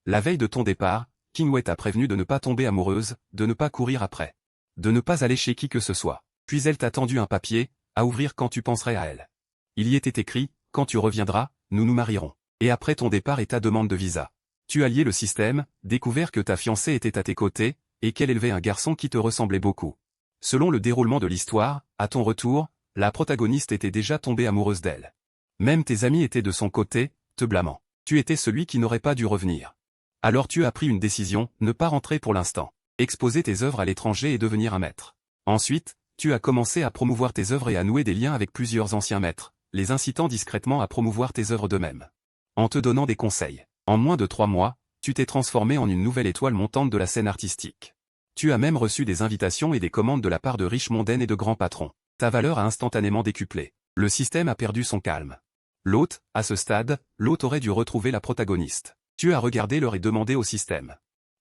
La veille de ton départ, Qingwei t'a prévenu de ne pas tomber amoureuse, de ne pas courir après. De ne pas aller chez qui que ce soit. Puis elle t'a tendu un papier, à ouvrir quand tu penserais à elle. Il y était écrit, quand tu reviendras, nous nous marierons. Et après ton départ et ta demande de visa. Tu as lié le système, découvert que ta fiancée était à tes côtés, et qu'elle élevait un garçon qui te ressemblait beaucoup. Selon le déroulement de l'histoire, à ton retour, la protagoniste était déjà tombée amoureuse d'elle. Même tes amis étaient de son côté, te blâmant. Tu étais celui qui n'aurait pas dû revenir. Alors tu as pris une décision, ne pas rentrer pour l'instant. Exposer tes œuvres à l'étranger et devenir un maître. Ensuite, tu as commencé à promouvoir tes œuvres et à nouer des liens avec plusieurs anciens maîtres, les incitant discrètement à promouvoir tes œuvres d'eux-mêmes. En te donnant des conseils. En moins de 3 mois, tu t'es transformé en une nouvelle étoile montante de la scène artistique. Tu as même reçu des invitations et des commandes de la part de riches mondaines et de grands patrons. Ta valeur a instantanément décuplé. Le système a perdu son calme. L'hôte, à ce stade, l'hôte aurait dû retrouver la protagoniste. Tu as regardé l'heure et demandé au système.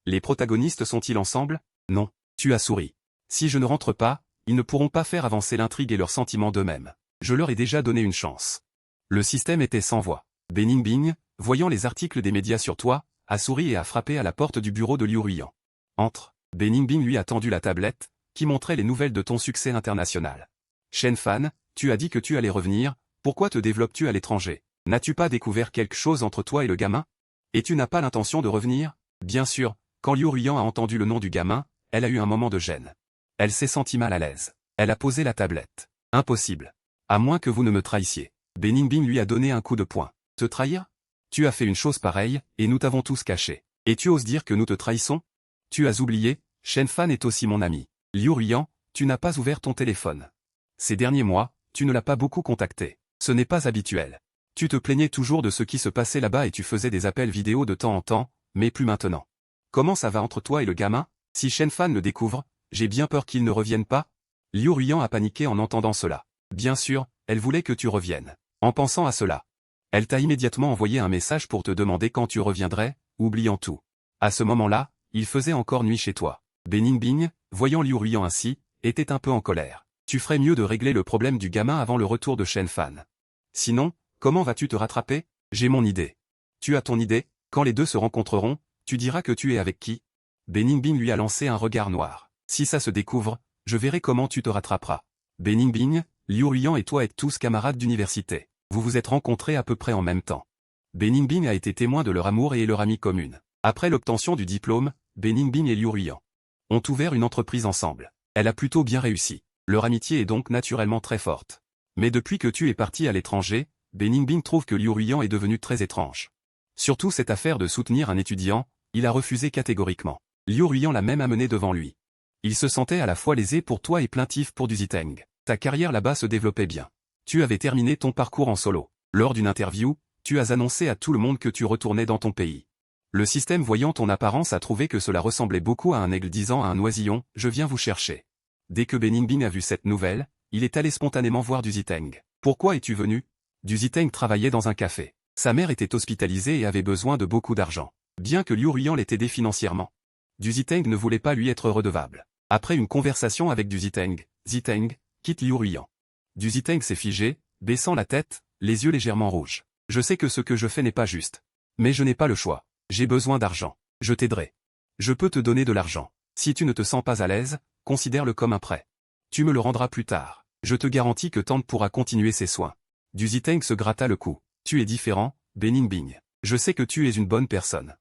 Les protagonistes sont-ils ensemble? Non. Tu as souri. Si je ne rentre pas, ils ne pourront pas faire avancer l'intrigue et leurs sentiments d'eux-mêmes. Je leur ai déjà donné une chance. Le système était sans voix. Beningbing, voyant les articles des médias sur toi, a souri et a frappé à la porte du bureau de Liu Ruiyan. Entre. Beningbing lui a tendu la tablette, qui montrait les nouvelles de ton succès international. Shen Fan, tu as dit que tu allais revenir, pourquoi te développes-tu à l'étranger? N'as-tu pas découvert quelque chose entre toi et le gamin? Et tu n'as pas l'intention de revenir? Bien sûr, quand Liu Ruiyan a entendu le nom du gamin, elle a eu un moment de gêne. Elle s'est sentie mal à l'aise. Elle a posé la tablette. Impossible. À moins que vous ne me trahissiez. Beningbing lui a donné un coup de poing. Te trahir? Tu as fait une chose pareille, et nous t'avons tous caché. Et tu oses dire que nous te trahissons? Tu as oublié, Shen Fan est aussi mon ami. Liu Ruiyan, tu n'as pas ouvert ton téléphone. Ces derniers mois, tu ne l'as pas beaucoup contacté. Ce n'est pas habituel. Tu te plaignais toujours de ce qui se passait là-bas et tu faisais des appels vidéo de temps en temps, mais plus maintenant. Comment ça va entre toi et le gamin? Si Shen Fan le découvre, j'ai bien peur qu'il ne revienne pas. Liu Ruiyan a paniqué en entendant cela. Bien sûr, elle voulait que tu reviennes. En pensant à cela, elle t'a immédiatement envoyé un message pour te demander quand tu reviendrais, oubliant tout. À ce moment-là, il faisait encore nuit chez toi. Beningbing, voyant Liu Ruiyan ainsi, était un peu en colère. Tu ferais mieux de régler le problème du gamin avant le retour de Shen Fan. Sinon, comment vas-tu te rattraper? J'ai mon idée. Tu as ton idée? Quand les deux se rencontreront, tu diras que tu es avec qui? Beningbing lui a lancé un regard noir. Si ça se découvre, je verrai comment tu te rattraperas. Beningbing, Liu Ruiyan et toi êtes tous camarades d'université. Vous vous êtes rencontrés à peu près en même temps. Beningbing a été témoin de leur amour et leur amie commune. Après l'obtention du diplôme, Beningbing et Liu Ruiyan ont ouvert une entreprise ensemble. Elle a plutôt bien réussi. Leur amitié est donc naturellement très forte. Mais depuis que tu es parti à l'étranger, Beningbing trouve que Liu Ruiyan est devenu très étrange. Surtout cette affaire de soutenir un étudiant, il a refusé catégoriquement. Liu Ruiyan l'a même amené devant lui. Il se sentait à la fois lésé pour toi et plaintif pour du Ziteng. Ta carrière là-bas se développait bien. Tu avais terminé ton parcours en solo. Lors d'une interview, tu as annoncé à tout le monde que tu retournais dans ton pays. Le système voyant ton apparence a trouvé que cela ressemblait beaucoup à un aigle disant à un oisillon, « Je viens vous chercher ». Dès que Beningbing a vu cette nouvelle, il est allé spontanément voir du Ziteng. Pourquoi es-tu venu? Du Ziteng travaillait dans un café. Sa mère était hospitalisée et avait besoin de beaucoup d'argent. Bien que Liu Ruiyan l'ait aidé financièrement, du Ziteng ne voulait pas lui être redevable. Après une conversation avec du Ziteng quitte Liu Ruiyan. Du Ziteng s'est figé, baissant la tête, les yeux légèrement rouges. Je sais que ce que je fais n'est pas juste. Mais je n'ai pas le choix. J'ai besoin d'argent. Je t'aiderai. Je peux te donner de l'argent. Si tu ne te sens pas à l'aise, considère-le comme un prêt. Tu me le rendras plus tard. Je te garantis que Tante pourra continuer ses soins. Du Ziteng se gratta le cou. Tu es différent, Beningbing. Je sais que tu es une bonne personne.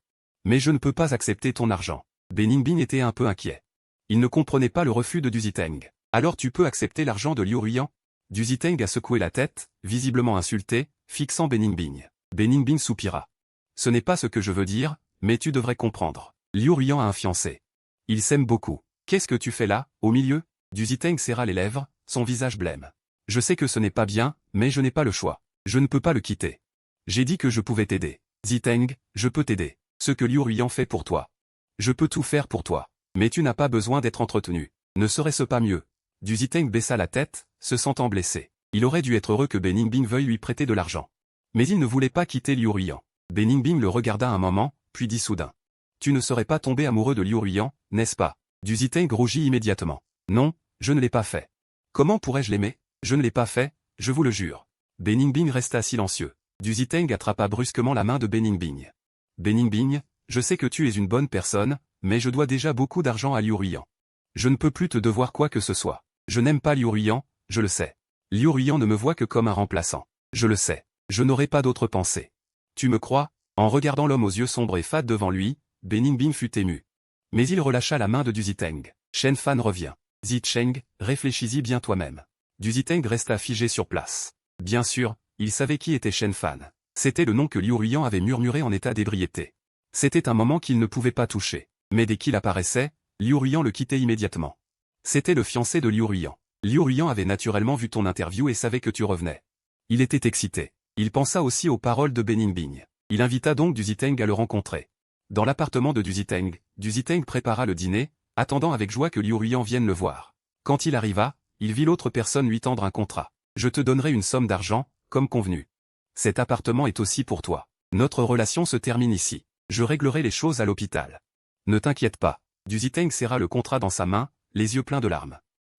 Mais je ne peux pas accepter ton argent. Beningbing était un peu inquiet. Il ne comprenait pas le refus de du Ziteng. Alors tu peux accepter l'argent de Liu Ruiyan? Du Ziteng a secoué la tête, visiblement insulté, fixant Beningbing. Beningbing soupira. Ce n'est pas ce que je veux dire, mais tu devrais comprendre. Liu Ruiyan a un fiancé. Il s'aime beaucoup. Qu'est-ce que tu fais là, au milieu? Du Ziteng serra les lèvres, son visage blême. Je sais que ce n'est pas bien, mais je n'ai pas le choix. Je ne peux pas le quitter. J'ai dit que je pouvais t'aider. Ziteng, je peux t'aider. Ce que Liu Ruiyan fait pour toi. Je peux tout faire pour toi. Mais tu n'as pas besoin d'être entretenu. Ne serait-ce pas mieux? Du Ziteng baissa la tête, se sentant blessé. Il aurait dû être heureux que Beningbing veuille lui prêter de l'argent. Mais il ne voulait pas quitter Liu Ruiyan. Beningbing le regarda un moment, puis dit soudain. Tu ne serais pas tombé amoureux de Liu Ruiyan, n'est-ce pas? Du Ziteng rougit immédiatement. Non, je ne l'ai pas fait. Comment pourrais-je l'aimer? Je ne l'ai pas fait, je vous le jure. Beningbing resta silencieux. Du Ziteng attrapa brusquement la main de Beningbing. Beningbing, Je sais que tu es une bonne personne, mais je dois déjà beaucoup d'argent à Liu Ruiyan. Je ne peux plus te devoir quoi que ce soit. Je n'aime pas Liu Ruiyan, je le sais. Liu Ruiyan ne me voit que comme un remplaçant. Je le sais. Je n'aurai pas d'autre pensée. Tu me crois? En regardant l'homme aux yeux sombres et fades devant lui, Beningbing fut ému. Mais il relâcha la main de Du Ziteng. Shen Fan revient. Zicheng, réfléchis-y bien toi-même. Du Ziteng resta figé sur place. Bien sûr, il savait qui était Shen Fan. C'était le nom que Liu Ruiyan avait murmuré en état d'ébriété. C'était un moment qu'il ne pouvait pas toucher. Mais dès qu'il apparaissait, Liu Ruiyan le quittait immédiatement. C'était le fiancé de Liu Ruiyan. Liu Ruiyan avait naturellement vu ton interview et savait que tu revenais. Il était excité. Il pensa aussi aux paroles de Beningbing. Il invita donc Du Ziteng à le rencontrer. Dans l'appartement de Du Ziteng prépara le dîner, attendant avec joie que Liu Ruiyan vienne le voir. Quand il arriva, il vit l'autre personne lui tendre un contrat. Je te donnerai une somme d'argent, comme convenu. Cet appartement est aussi pour toi. Notre relation se termine ici. Je réglerai les choses à l'hôpital. Ne t'inquiète pas. Du Ziteng serra le contrat dans sa main, les yeux pleins de larmes.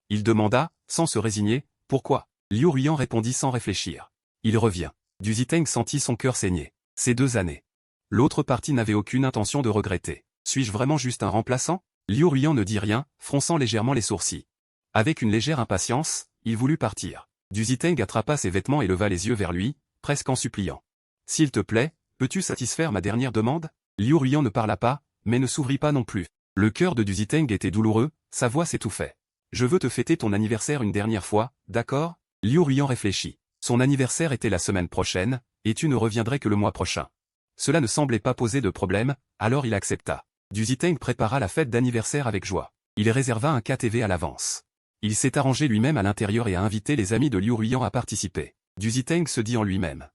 Il demanda, sans se résigner, pourquoi? Liu Ruiyan répondit sans réfléchir. Il revient. Du Ziteng sentit son cœur saigner. Ces 2 années. L'autre partie n'avait aucune intention de regretter. Suis-je vraiment juste un remplaçant? Liu Ruiyan ne dit rien, fronçant légèrement les sourcils. Avec une légère impatience, il voulut partir. Du Ziteng attrapa ses vêtements et leva les yeux vers lui, presque en suppliant. S'il te plaît, peux-tu satisfaire ma dernière demande? Liu Ruiyan ne parla pas, mais ne s'ouvrit pas non plus. Le cœur de Du Ziteng était douloureux, sa voix s'étouffait. Je veux te fêter ton anniversaire une dernière fois, d'accord? Liu Ruiyan réfléchit. Son anniversaire était la semaine prochaine, et tu ne reviendrais que le mois prochain. Cela ne semblait pas poser de problème, alors il accepta. Du Ziteng prépara la fête d'anniversaire avec joie. Il réserva un KTV à l'avance. Il s'est arrangé lui-même à l'intérieur et a invité les amis de Liu Ruiyan à participer. Du Ziteng se dit en lui-même.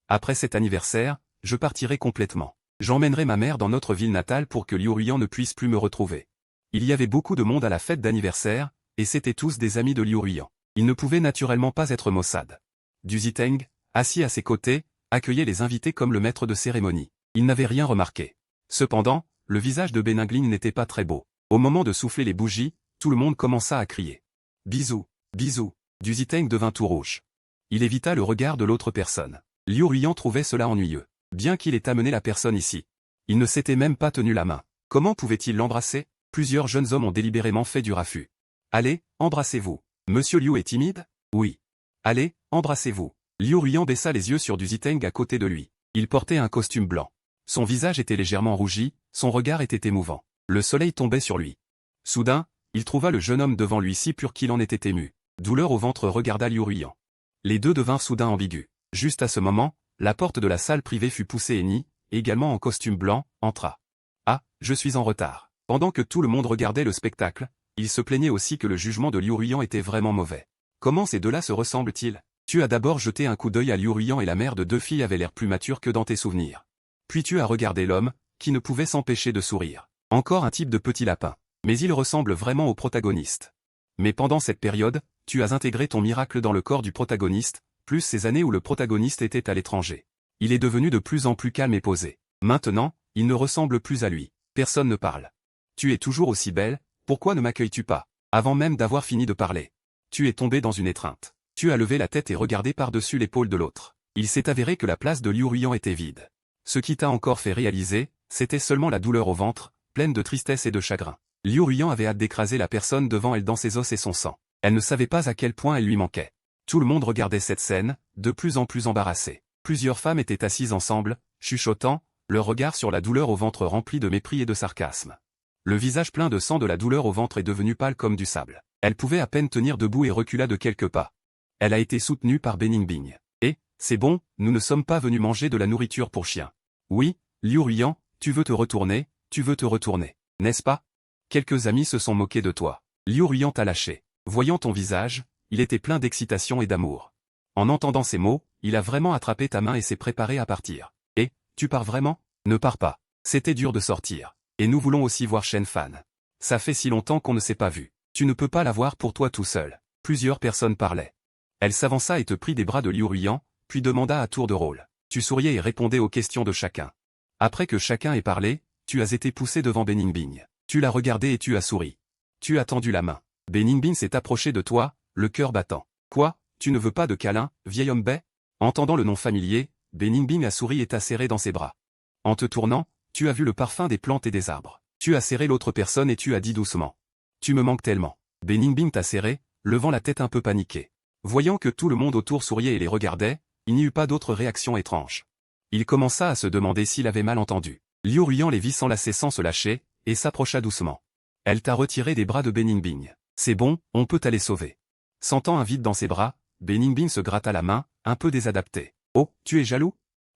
Après cet anniversaire, je partirai complètement. J'emmènerai ma mère dans notre ville natale pour que Liu Ruiyan ne puisse plus me retrouver. Il y avait beaucoup de monde à la fête d'anniversaire, et c'étaient tous des amis de Liu Ruiyan. Ils ne pouvaient naturellement pas être maussades. Du Ziteng, assis à ses côtés, accueillait les invités comme le maître de cérémonie. Il n'avait rien remarqué. Cependant, le visage de Beningbing n'était pas très beau. Au moment de souffler les bougies, tout le monde commença à crier. Bisous, bisous. Du Ziteng devint tout rouge. Il évita le regard de l'autre personne. Liu Ruiyan trouvait cela ennuyeux. Bien qu'il ait amené la personne ici. Il ne s'était même pas tenu la main. Comment pouvait-il l'embrasser? Plusieurs jeunes hommes ont délibérément fait du raffut. Allez, embrassez-vous. Monsieur Liu est timide? Oui. Allez, embrassez-vous. Liu Ruiyan baissa les yeux sur Du Ziteng à côté de lui. Il portait un costume blanc. Son visage était légèrement rougi, son regard était émouvant. Le soleil tombait sur lui. Soudain, il trouva le jeune homme devant lui si pur qu'il en était ému. Douleur au ventre regarda Liu Ruiyan. Les deux devinrent soudain ambigus. Juste à ce moment, la porte de la salle privée fut poussée et Ni, également en costume blanc, entra. Ah, je suis en retard. Pendant que tout le monde regardait le spectacle, il se plaignait aussi que le jugement de Liu Ruiyan était vraiment mauvais. Comment ces deux-là se ressemblent-ils? Tu as d'abord jeté un coup d'œil à Liu Ruiyan et la mère de 2 filles avait l'air plus mature que dans tes souvenirs. Puis tu as regardé l'homme, qui ne pouvait s'empêcher de sourire. Encore un type de petit lapin. Mais il ressemble vraiment au protagoniste. Mais pendant cette période, tu as intégré ton miracle dans le corps du protagoniste, plus ces années où le protagoniste était à l'étranger. Il est devenu de plus en plus calme et posé. Maintenant, il ne ressemble plus à lui. Personne ne parle. Tu es toujours aussi belle, pourquoi ne m'accueilles-tu pas? Avant même d'avoir fini de parler. Tu es tombé dans une étreinte. Tu as levé la tête et regardé par-dessus l'épaule de l'autre. Il s'est avéré que la place de Liu Ruiyan était vide. Ce qui t'a encore fait réaliser, c'était seulement la douleur au ventre, pleine de tristesse et de chagrin. Liu Ruiyan avait hâte d'écraser la personne devant elle dans ses os et son sang. Elle ne savait pas à quel point elle lui manquait. Tout le monde regardait cette scène, de plus en plus embarrassé. Plusieurs femmes étaient assises ensemble, chuchotant, leur regard sur la douleur au ventre rempli de mépris et de sarcasme. Le visage plein de sang de la douleur au ventre est devenu pâle comme du sable. Elle pouvait à peine tenir debout et recula de quelques pas. Elle a été soutenue par Beningbing. Et, c'est bon, nous ne sommes pas venus manger de la nourriture pour chiens. Oui, Liu Ruiyan, tu veux te retourner, n'est-ce pas? Quelques amis se sont moqués de toi. Liu Ruiyan t'a lâché. Voyant ton visage, il était plein d'excitation et d'amour. En entendant ces mots, il a vraiment attrapé ta main et s'est préparé à partir. Et, tu pars vraiment? Ne pars pas. C'était dur de sortir. Et nous voulons aussi voir Shen Fan. Ça fait si longtemps qu'on ne s'est pas vu. Tu ne peux pas la voir pour toi tout seul. Plusieurs personnes parlaient. Elle s'avança et te prit des bras de Liu Ruiyan, puis demanda à tour de rôle. Tu souriais et répondais aux questions de chacun. Après que chacun ait parlé, tu as été poussé devant Beningbing. Tu l'as regardé et tu as souri. Tu as tendu la main. Beningbing s'est approché de toi, le cœur battant. Quoi, tu ne veux pas de câlin, vieil homme bai? Entendant le nom familier, Beningbing a souri et t'a serré dans ses bras. En te tournant, tu as vu le parfum des plantes et des arbres. Tu as serré l'autre personne et tu as dit doucement. Tu me manques tellement. Beningbing t'a serré, levant la tête un peu paniqué. Voyant que tout le monde autour souriait et les regardait, il n'y eut pas d'autre réaction étrange. Il commença à se demander s'il avait mal entendu. Liu Ruian les vit s'enlacer sans se lâcher, et s'approcha doucement. Elle t'a retiré des bras de Beningbing. C'est bon, on peut t'aller sauver. Sentant un vide dans ses bras, Beningbing se gratta la main, un peu désadapté. Oh, tu es jaloux?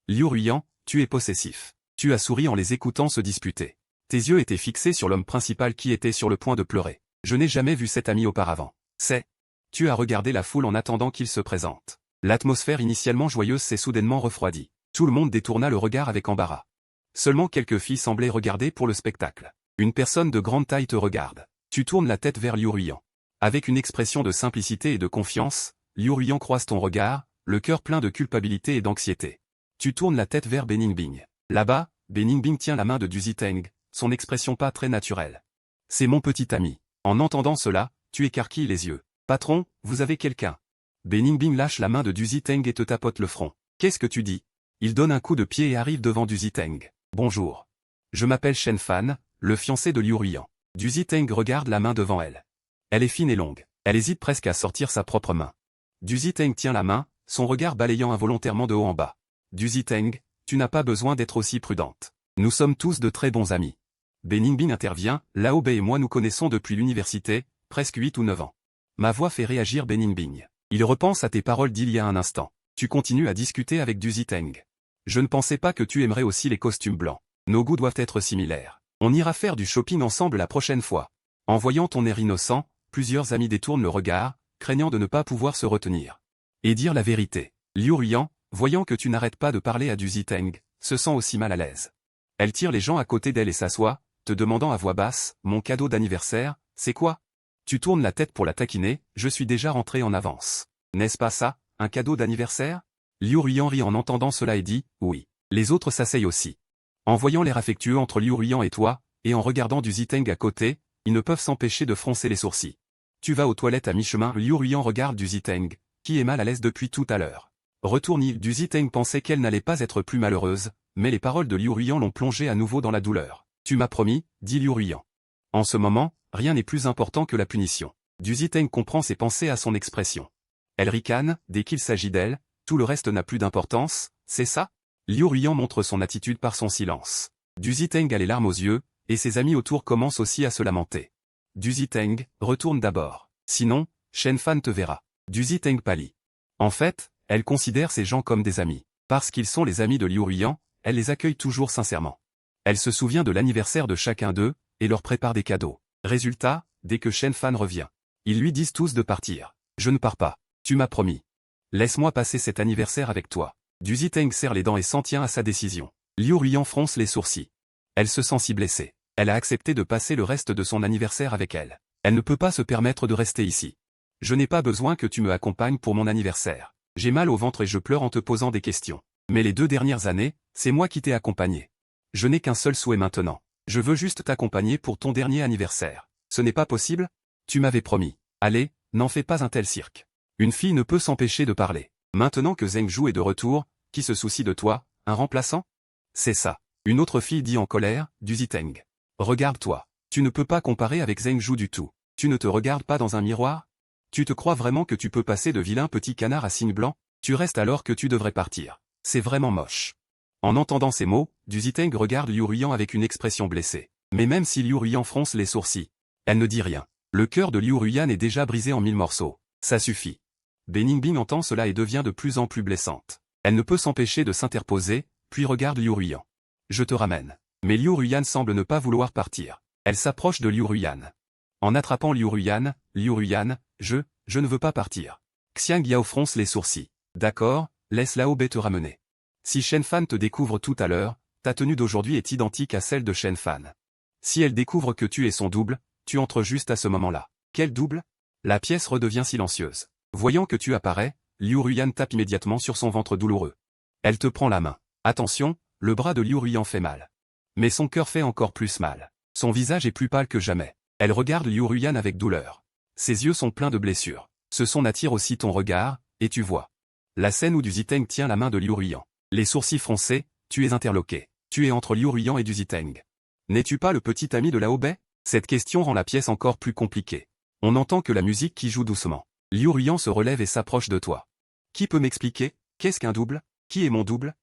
Liu Ruian, tu es possessif. Tu as souri en les écoutant se disputer. Tes yeux étaient fixés sur l'homme principal qui était sur le point de pleurer. Je n'ai jamais vu cet ami auparavant. C'est. Tu as regardé la foule en attendant qu'il se présente. L'atmosphère initialement joyeuse s'est soudainement refroidie. Tout le monde détourna le regard avec embarras. Seulement quelques filles semblaient regarder pour le spectacle. Une personne de grande taille te regarde. Tu tournes la tête vers Liu Ruian. Avec une expression de simplicité et de confiance, Liu Ruian croise ton regard, le cœur plein de culpabilité et d'anxiété. Tu tournes la tête vers Beningbing. Là-bas, Beningbing tient la main de Du Ziteng, son expression pas très naturelle. C'est mon petit ami. En entendant cela, tu écarquilles les yeux. Patron, vous avez quelqu'un. Beningbing lâche la main de Du Ziteng et te tapote le front. Qu'est-ce que tu dis? Il donne un coup de pied et arrive devant Du Ziteng. Bonjour. Je m'appelle Shen Fan, le fiancé de Liu Ruian. Du Ziteng regarde la main devant elle. Elle est fine et longue. Elle hésite presque à sortir sa propre main. Du Ziteng tient la main, son regard balayant involontairement de haut en bas. Du Ziteng, tu n'as pas besoin d'être aussi prudente. Nous sommes tous de très bons amis. Beningbing intervient, Lao Bei et moi nous connaissons depuis l'université, presque 8 ou 9 ans. Ma voix fait réagir Beningbing. Il repense à tes paroles d'il y a un instant. Tu continues à discuter avec Du Ziteng. Je ne pensais pas que tu aimerais aussi les costumes blancs. Nos goûts doivent être similaires. On ira faire du shopping ensemble la prochaine fois. En voyant ton air innocent, plusieurs amis détournent le regard, craignant de ne pas pouvoir se retenir. Et dire la vérité. Liu Ruian, voyant que tu n'arrêtes pas de parler à Du Ziteng, se sent aussi mal à l'aise. Elle tire les gens à côté d'elle et s'assoit, te demandant à voix basse, mon cadeau d'anniversaire, c'est quoi? Tu tournes la tête pour la taquiner, je suis déjà rentré en avance. N'est-ce pas ça, un cadeau d'anniversaire? Liu Ruian rit en entendant cela et dit, oui. Les autres s'asseyent aussi. En voyant l'air affectueux entre Liu Ruian et toi, et en regardant Du Ziteng à côté, ils ne peuvent s'empêcher de froncer les sourcils. Tu vas aux toilettes à mi-chemin. Liu Ruian regarde Du Ziteng, qui est mal à l'aise depuis tout à l'heure. Retourne. Du Ziteng pensait qu'elle n'allait pas être plus malheureuse, mais les paroles de Liu Ruian l'ont plongée à nouveau dans la douleur. Tu m'as promis, dit Liu Ruian. En ce moment, rien n'est plus important que la punition. Du Ziteng comprend ses pensées à son expression. Elle ricane, dès qu'il s'agit d'elle, tout le reste n'a plus d'importance, c'est ça? Liu Ruian montre son attitude par son silence. Du Ziteng a les larmes aux yeux, et ses amis autour commencent aussi à se lamenter. Du Ziteng, retourne d'abord. Sinon, Shen Fan te verra. Du Ziteng pâlit. En fait, elle considère ces gens comme des amis. Parce qu'ils sont les amis de Liu Ruian, elle les accueille toujours sincèrement. Elle se souvient de l'anniversaire de chacun d'eux, et leur prépare des cadeaux. Résultat, dès que Shen Fan revient, ils lui disent tous de partir. Je ne pars pas. Tu m'as promis. Laisse-moi passer cet anniversaire avec toi. Du Ziteng serre les dents et s'en tient à sa décision. Liu Ruian fronce les sourcils. Elle se sent si blessée. Elle a accepté de passer le reste de son anniversaire avec elle. Elle ne peut pas se permettre de rester ici. Je n'ai pas besoin que tu me accompagnes pour mon anniversaire. J'ai mal au ventre et je pleure en te posant des questions. Mais les 2 dernières années, c'est moi qui t'ai accompagné. Je n'ai qu'un seul souhait maintenant. Je veux juste t'accompagner pour ton dernier anniversaire. Ce n'est pas possible? Tu m'avais promis. Allez, n'en fais pas un tel cirque. Une fille ne peut s'empêcher de parler. Maintenant que Zheng Zhu est de retour, qui se soucie de toi, un remplaçant? C'est ça. Une autre fille dit en colère, Du Ziteng. Regarde-toi. Tu ne peux pas comparer avec Zheng Zhu du tout. Tu ne te regardes pas dans un miroir? Tu te crois vraiment que tu peux passer de vilain petit canard à cygne blanc? Tu restes alors que tu devrais partir. C'est vraiment moche. En entendant ces mots, Du Ziteng regarde Liu Ruian avec une expression blessée. Mais même si Liu Ruian fronce les sourcils, elle ne dit rien. Le cœur de Liu Ruian est déjà brisé en 1000 morceaux. Ça suffit. Beningbing entend cela et devient de plus en plus blessante. Elle ne peut s'empêcher de s'interposer, puis regarde Liu Ruian. Je te ramène. Mais Liu Ruian semble ne pas vouloir partir. Elle s'approche de Liu Ruian. En attrapant Liu Ruian, je ne veux pas partir. Xiang Yao fronce les sourcils. D'accord, laisse Lao Bei te ramener. Si Shen Fan te découvre tout à l'heure, ta tenue d'aujourd'hui est identique à celle de Shen Fan. Si elle découvre que tu es son double, tu entres juste à ce moment-là. Quel double? La pièce redevient silencieuse. Voyant que tu apparais, Liu Ruian tape immédiatement sur son ventre douloureux. Elle te prend la main. Attention, le bras de Liu Ruian fait mal. Mais son cœur fait encore plus mal. Son visage est plus pâle que jamais. Elle regarde Liu Ruian avec douleur. Ses yeux sont pleins de blessures. Ce son attire aussi ton regard, et tu vois. La scène où Du Ziteng tient la main de Liu Ruian. Les sourcils froncés, tu es interloqué. Tu es entre Liu Ruiyan et Du Ziteng. N'es-tu pas le petit ami de Lao Bei? Cette question rend la pièce encore plus compliquée. On n'entend que la musique qui joue doucement. Liu Ruiyan se relève et s'approche de toi. Qui peut m'expliquer? Qu'est-ce qu'un double? Qui est mon double?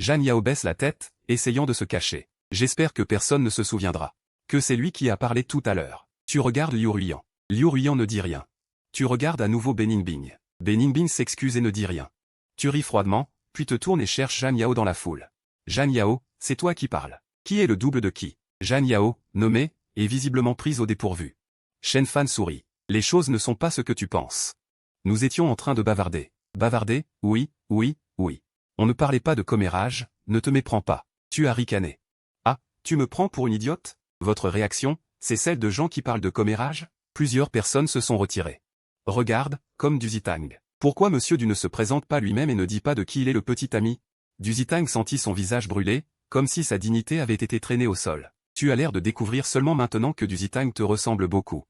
Zhang Yao baisse la tête, essayant de se cacher. J'espère que personne ne se souviendra. Que c'est lui qui a parlé tout à l'heure. Tu regardes Liu Ruiyan. Liu Ruiyan ne dit rien. Tu regardes à nouveau Bening Bing. Bening Bing s'excuse et ne dit rien. Tu ris froidement, puis te tournes et cherches Zhang Yao dans la foule. Zhang Yao, c'est toi qui parles. Qui est le double de qui? Zhang Yao, nommé, est visiblement prise au dépourvu. Shen Fan sourit. Les choses ne sont pas ce que tu penses. Nous étions en train de bavarder. Bavarder? Oui, oui, oui. On ne parlait pas de commérage, ne te méprends pas. Tu as ricané. Ah, tu me prends pour une idiote? Votre réaction, c'est celle de gens qui parlent de commérage? Plusieurs personnes se sont retirées. Regarde, comme Du Zitang. Pourquoi Monsieur Du ne se présente pas lui-même et ne dit pas de qui il est le petit ami? Du Zitang sentit son visage brûler, comme si sa dignité avait été traînée au sol. Tu as l'air de découvrir seulement maintenant que Du Zitang te ressemble beaucoup.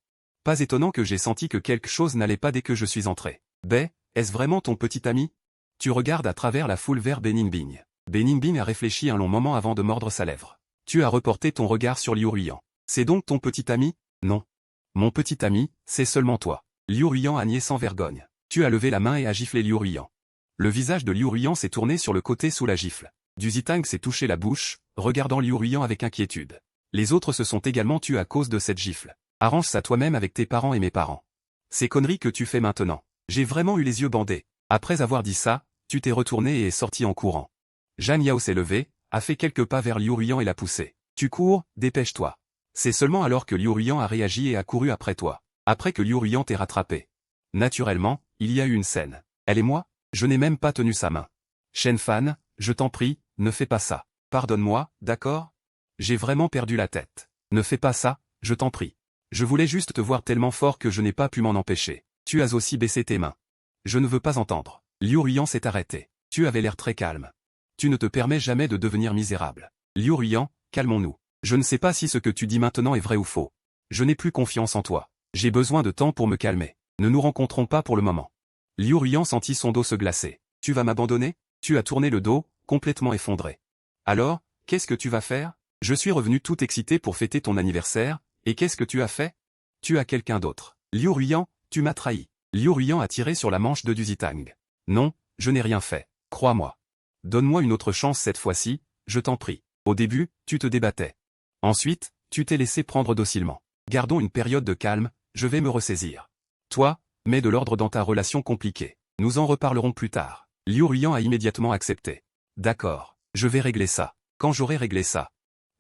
Pas étonnant que j'ai senti que quelque chose n'allait pas dès que je suis entré. Bei, est-ce vraiment ton petit ami? Tu regardes à travers la foule vers Bening Bing. Bening Bing a réfléchi un long moment avant de mordre sa lèvre. Tu as reporté ton regard sur Liu Ruiyan. C'est donc ton petit ami? Non. Mon petit ami, c'est seulement toi. Liu Ruiyan a nié sans vergogne. Tu as levé la main et a giflé Liu Ruiyan. Le visage de Liu Ruiyan s'est tourné sur le côté sous la gifle. Du Zitang s'est touché la bouche, regardant Liu Ruiyan avec inquiétude. Les autres se sont également tus à cause de cette gifle. Arrange ça toi-même avec tes parents et mes parents. Ces conneries que tu fais maintenant. J'ai vraiment eu les yeux bandés. Après avoir dit ça, tu t'es retourné et es sorti en courant. Zhang Yao s'est levé, a fait quelques pas vers Liu Ruiyan et l'a poussé. Tu cours, dépêche-toi. C'est seulement alors que Liu Ruiyan a réagi et a couru après toi. Après que Liu Ruiyan t'ait rattrapé. Naturellement, il y a eu une scène. Elle et moi, je n'ai même pas tenu sa main. Shen Fan, je t'en prie, ne fais pas ça. Pardonne-moi, d'accord? J'ai vraiment perdu la tête. Ne fais pas ça, je t'en prie. Je voulais juste te voir tellement fort que je n'ai pas pu m'en empêcher. Tu as aussi baissé tes mains. Je ne veux pas entendre. Liu Ruiyan s'est arrêté. Tu avais l'air très calme. Tu ne te permets jamais de devenir misérable. Liu Ruiyan, calmons-nous. Je ne sais pas si ce que tu dis maintenant est vrai ou faux. Je n'ai plus confiance en toi. J'ai besoin de temps pour me calmer. Ne nous rencontrons pas pour le moment. Liu Ruiyan sentit son dos se glacer. Tu vas m'abandonner? Tu as tourné le dos, complètement effondré. Alors, qu'est-ce que tu vas faire? Je suis revenu tout excité pour fêter ton anniversaire, et qu'est-ce que tu as fait? Tu as quelqu'un d'autre. Liu Ruiyan, tu m'as trahi. Liu Ruiyan a tiré sur la manche de Du Zitang. Non, je n'ai rien fait. Crois-moi. Donne-moi une autre chance cette fois-ci, je t'en prie. Au début, tu te débattais. Ensuite, tu t'es laissé prendre docilement. Gardons une période de calme, je vais me ressaisir. Toi, mets de l'ordre dans ta relation compliquée. Nous en reparlerons plus tard. Liu Ruiyan a immédiatement accepté. D'accord, je vais régler ça. Quand j'aurai réglé ça,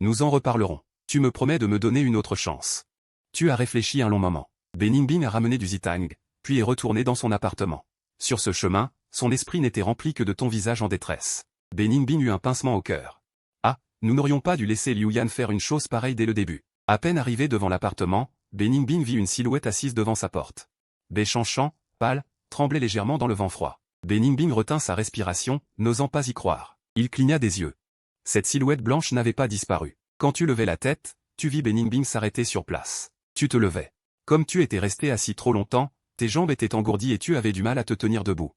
nous en reparlerons. Tu me promets de me donner une autre chance. Tu as réfléchi un long moment. Bening Bing a ramené Du Zitang, puis est retourné dans son appartement. Sur ce chemin, son esprit n'était rempli que de ton visage en détresse. Bening Bing eut un pincement au cœur. Ah, nous n'aurions pas dû laisser Liu Yan faire une chose pareille dès le début. À peine arrivé devant l'appartement, Bening Bing vit une silhouette assise devant sa porte. Bei Chanchan, pâle, tremblait légèrement dans le vent froid. Bening Bing retint sa respiration, n'osant pas y croire. Il cligna des yeux. Cette silhouette blanche n'avait pas disparu. Quand tu levais la tête, tu vis Bening Bing s'arrêter sur place. Tu te levais. Comme tu étais resté assis trop longtemps, tes jambes étaient engourdies et tu avais du mal à te tenir debout.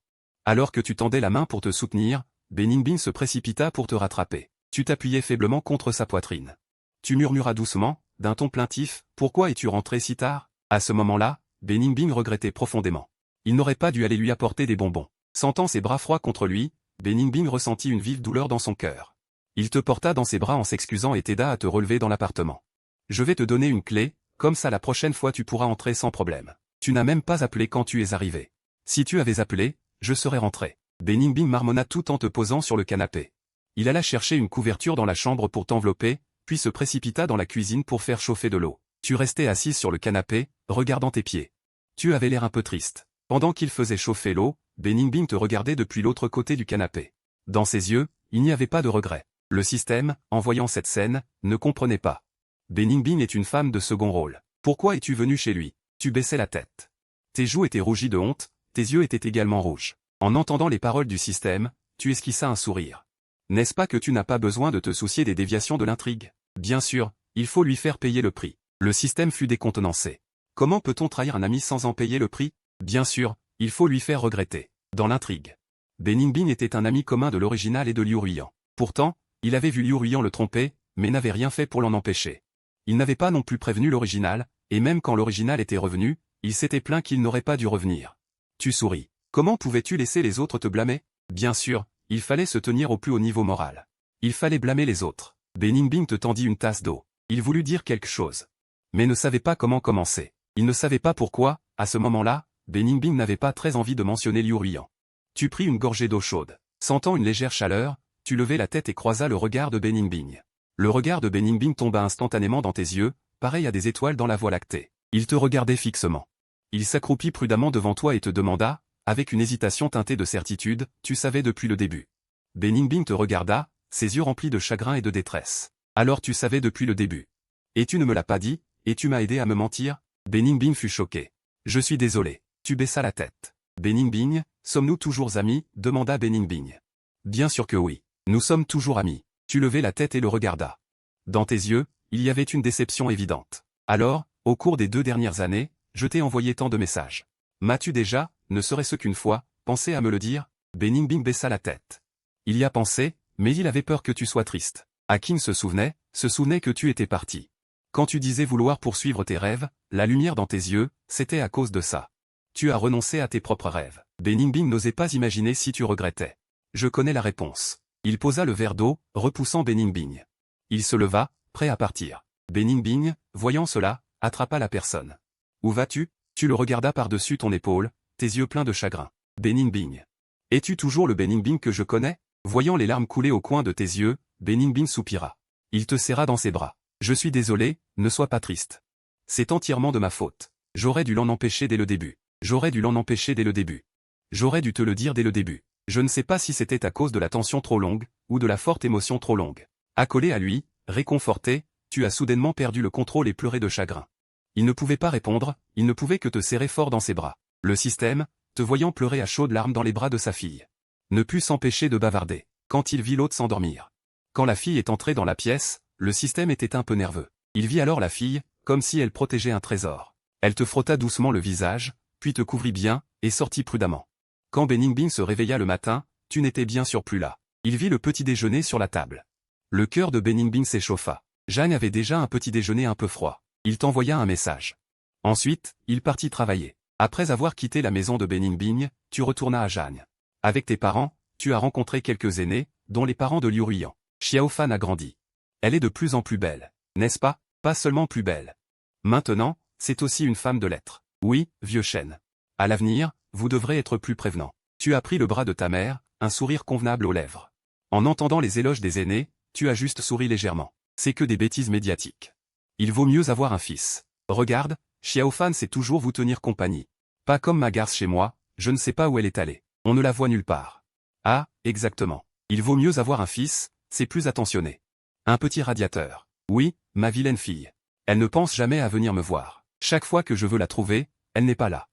Alors que tu tendais la main pour te soutenir, Bening Bing se précipita pour te rattraper. Tu t'appuyais faiblement contre sa poitrine. Tu murmuras doucement, d'un ton plaintif, « Pourquoi es-tu rentré si tard ?» À ce moment-là, Bening Bing regrettait profondément. Il n'aurait pas dû aller lui apporter des bonbons. Sentant ses bras froids contre lui, Bening Bing ressentit une vive douleur dans son cœur. Il te porta dans ses bras en s'excusant et t'aida à te relever dans l'appartement. Je vais te donner une clé, comme ça la prochaine fois tu pourras entrer sans problème. Tu n'as même pas appelé quand tu es arrivé. Si tu avais appelé, je serais rentré. Bening Bing marmonna tout en te posant sur le canapé. Il alla chercher une couverture dans la chambre pour t'envelopper, puis se précipita dans la cuisine pour faire chauffer de l'eau. Tu restais assise sur le canapé, regardant tes pieds. Tu avais l'air un peu triste. Pendant qu'il faisait chauffer l'eau, Bening Bing te regardait depuis l'autre côté du canapé. Dans ses yeux, il n'y avait pas de regret. Le système, en voyant cette scène, ne comprenait pas. Bening Bing est une femme de second rôle. Pourquoi es-tu venu chez lui? Tu baissais la tête. Tes joues étaient rougies de honte, tes yeux étaient également rouges. En entendant les paroles du système, tu esquissa un sourire. N'est-ce pas que tu n'as pas besoin de te soucier des déviations de l'intrigue? Bien sûr, il faut lui faire payer le prix. Le système fut décontenancé. Comment peut-on trahir un ami sans en payer le prix? Bien sûr, il faut lui faire regretter. Dans l'intrigue. Bening Bing était un ami commun de l'original et de Liu Ruiyan. Pourtant, Il avait vu Liu Ruian le tromper, mais n'avait rien fait pour l'en empêcher. Il n'avait pas non plus prévenu l'original, et même quand l'original était revenu, il s'était plaint qu'il n'aurait pas dû revenir. Tu souris. Comment pouvais-tu laisser les autres te blâmer? Bien sûr, il fallait se tenir au plus haut niveau moral. Il fallait blâmer les autres. Beningbing te tendit une tasse d'eau. Il voulut dire quelque chose, mais ne savait pas comment commencer. Il ne savait pas pourquoi, à ce moment-là, Beningbing n'avait pas très envie de mentionner Liu Ruian. Tu pris une gorgée d'eau chaude. Sentant une légère chaleur, tu levais la tête et croisas le regard de Beningbing. Le regard de Beningbing tomba instantanément dans tes yeux, pareil à des étoiles dans la Voie lactée. Il te regardait fixement. Il s'accroupit prudemment devant toi et te demanda, avec une hésitation teintée de certitude, tu savais depuis le début. Beningbing te regarda, ses yeux remplis de chagrin et de détresse. Alors tu savais depuis le début. Et tu ne me l'as pas dit, et tu m'as aidé à me mentir? Beningbing fut choqué. Je suis désolé. Tu baissas la tête. Beningbing, sommes-nous toujours amis? Demanda Beningbing. Bien sûr que oui. Nous sommes toujours amis. Tu levais la tête et le regardas. Dans tes yeux, il y avait une déception évidente. Alors, au cours des 2 dernières années, je t'ai envoyé tant de messages. M'as-tu déjà, ne serait-ce qu'une fois, pensé à me le dire? Beningbing baissa la tête. Il y a pensé, mais il avait peur que tu sois triste. Akin se souvenait que tu étais parti. Quand tu disais vouloir poursuivre tes rêves, la lumière dans tes yeux, c'était à cause de ça. Tu as renoncé à tes propres rêves. Beningbing n'osait pas imaginer si tu regrettais. Je connais la réponse. Il posa le verre d'eau, repoussant Beningbing. Il se leva, prêt à partir. Beningbing, voyant cela, attrapa la personne. Où vas-tu? Tu le regardas par-dessus ton épaule, tes yeux pleins de chagrin. Beningbing. Es-tu toujours le Beningbing que je connais? Voyant les larmes couler au coin de tes yeux, Beningbing soupira. Il te serra dans ses bras. Je suis désolé, ne sois pas triste. C'est entièrement de ma faute. J'aurais dû l'en empêcher dès le début. J'aurais dû l'en empêcher dès le début. J'aurais dû te le dire dès le début. Je ne sais pas si c'était à cause de la tension trop longue, ou de la forte émotion trop longue. Accolé à lui, réconforté, tu as soudainement perdu le contrôle et pleuré de chagrin. Il ne pouvait pas répondre, il ne pouvait que te serrer fort dans ses bras. Le système, te voyant pleurer à chaudes larmes dans les bras de sa fille, ne put s'empêcher de bavarder, quand il vit l'autre s'endormir. Quand la fille est entrée dans la pièce, le système était un peu nerveux. Il vit alors la fille, comme si elle protégeait un trésor. Elle te frotta doucement le visage, puis te couvrit bien, et sortit prudemment. Quand Beningbing se réveilla le matin, tu n'étais bien sûr plus là. Il vit le petit déjeuner sur la table. Le cœur de Beningbing s'échauffa. Jeanne avait déjà un petit déjeuner un peu froid. Il t'envoya un message. Ensuite, il partit travailler. Après avoir quitté la maison de Beningbing, tu retournas à Jeanne. Avec tes parents, tu as rencontré quelques aînés, dont les parents de Liu Ruian. Xiaofan a grandi. Elle est de plus en plus belle, n'est-ce pas? Pas seulement plus belle. Maintenant, c'est aussi une femme de lettres. Oui, vieux chêne. À l'avenir, vous devrez être plus prévenant. Tu as pris le bras de ta mère, un sourire convenable aux lèvres. En entendant les éloges des aînés, tu as juste souri légèrement. C'est que des bêtises médiatiques. Il vaut mieux avoir un fils. Regarde, Xiaofan sait toujours vous tenir compagnie. Pas comme ma garce chez moi, je ne sais pas où elle est allée. On ne la voit nulle part. Ah, exactement. Il vaut mieux avoir un fils, c'est plus attentionné. Un petit radiateur. Oui, ma vilaine fille. Elle ne pense jamais à venir me voir. Chaque fois que je veux la trouver, elle n'est pas là.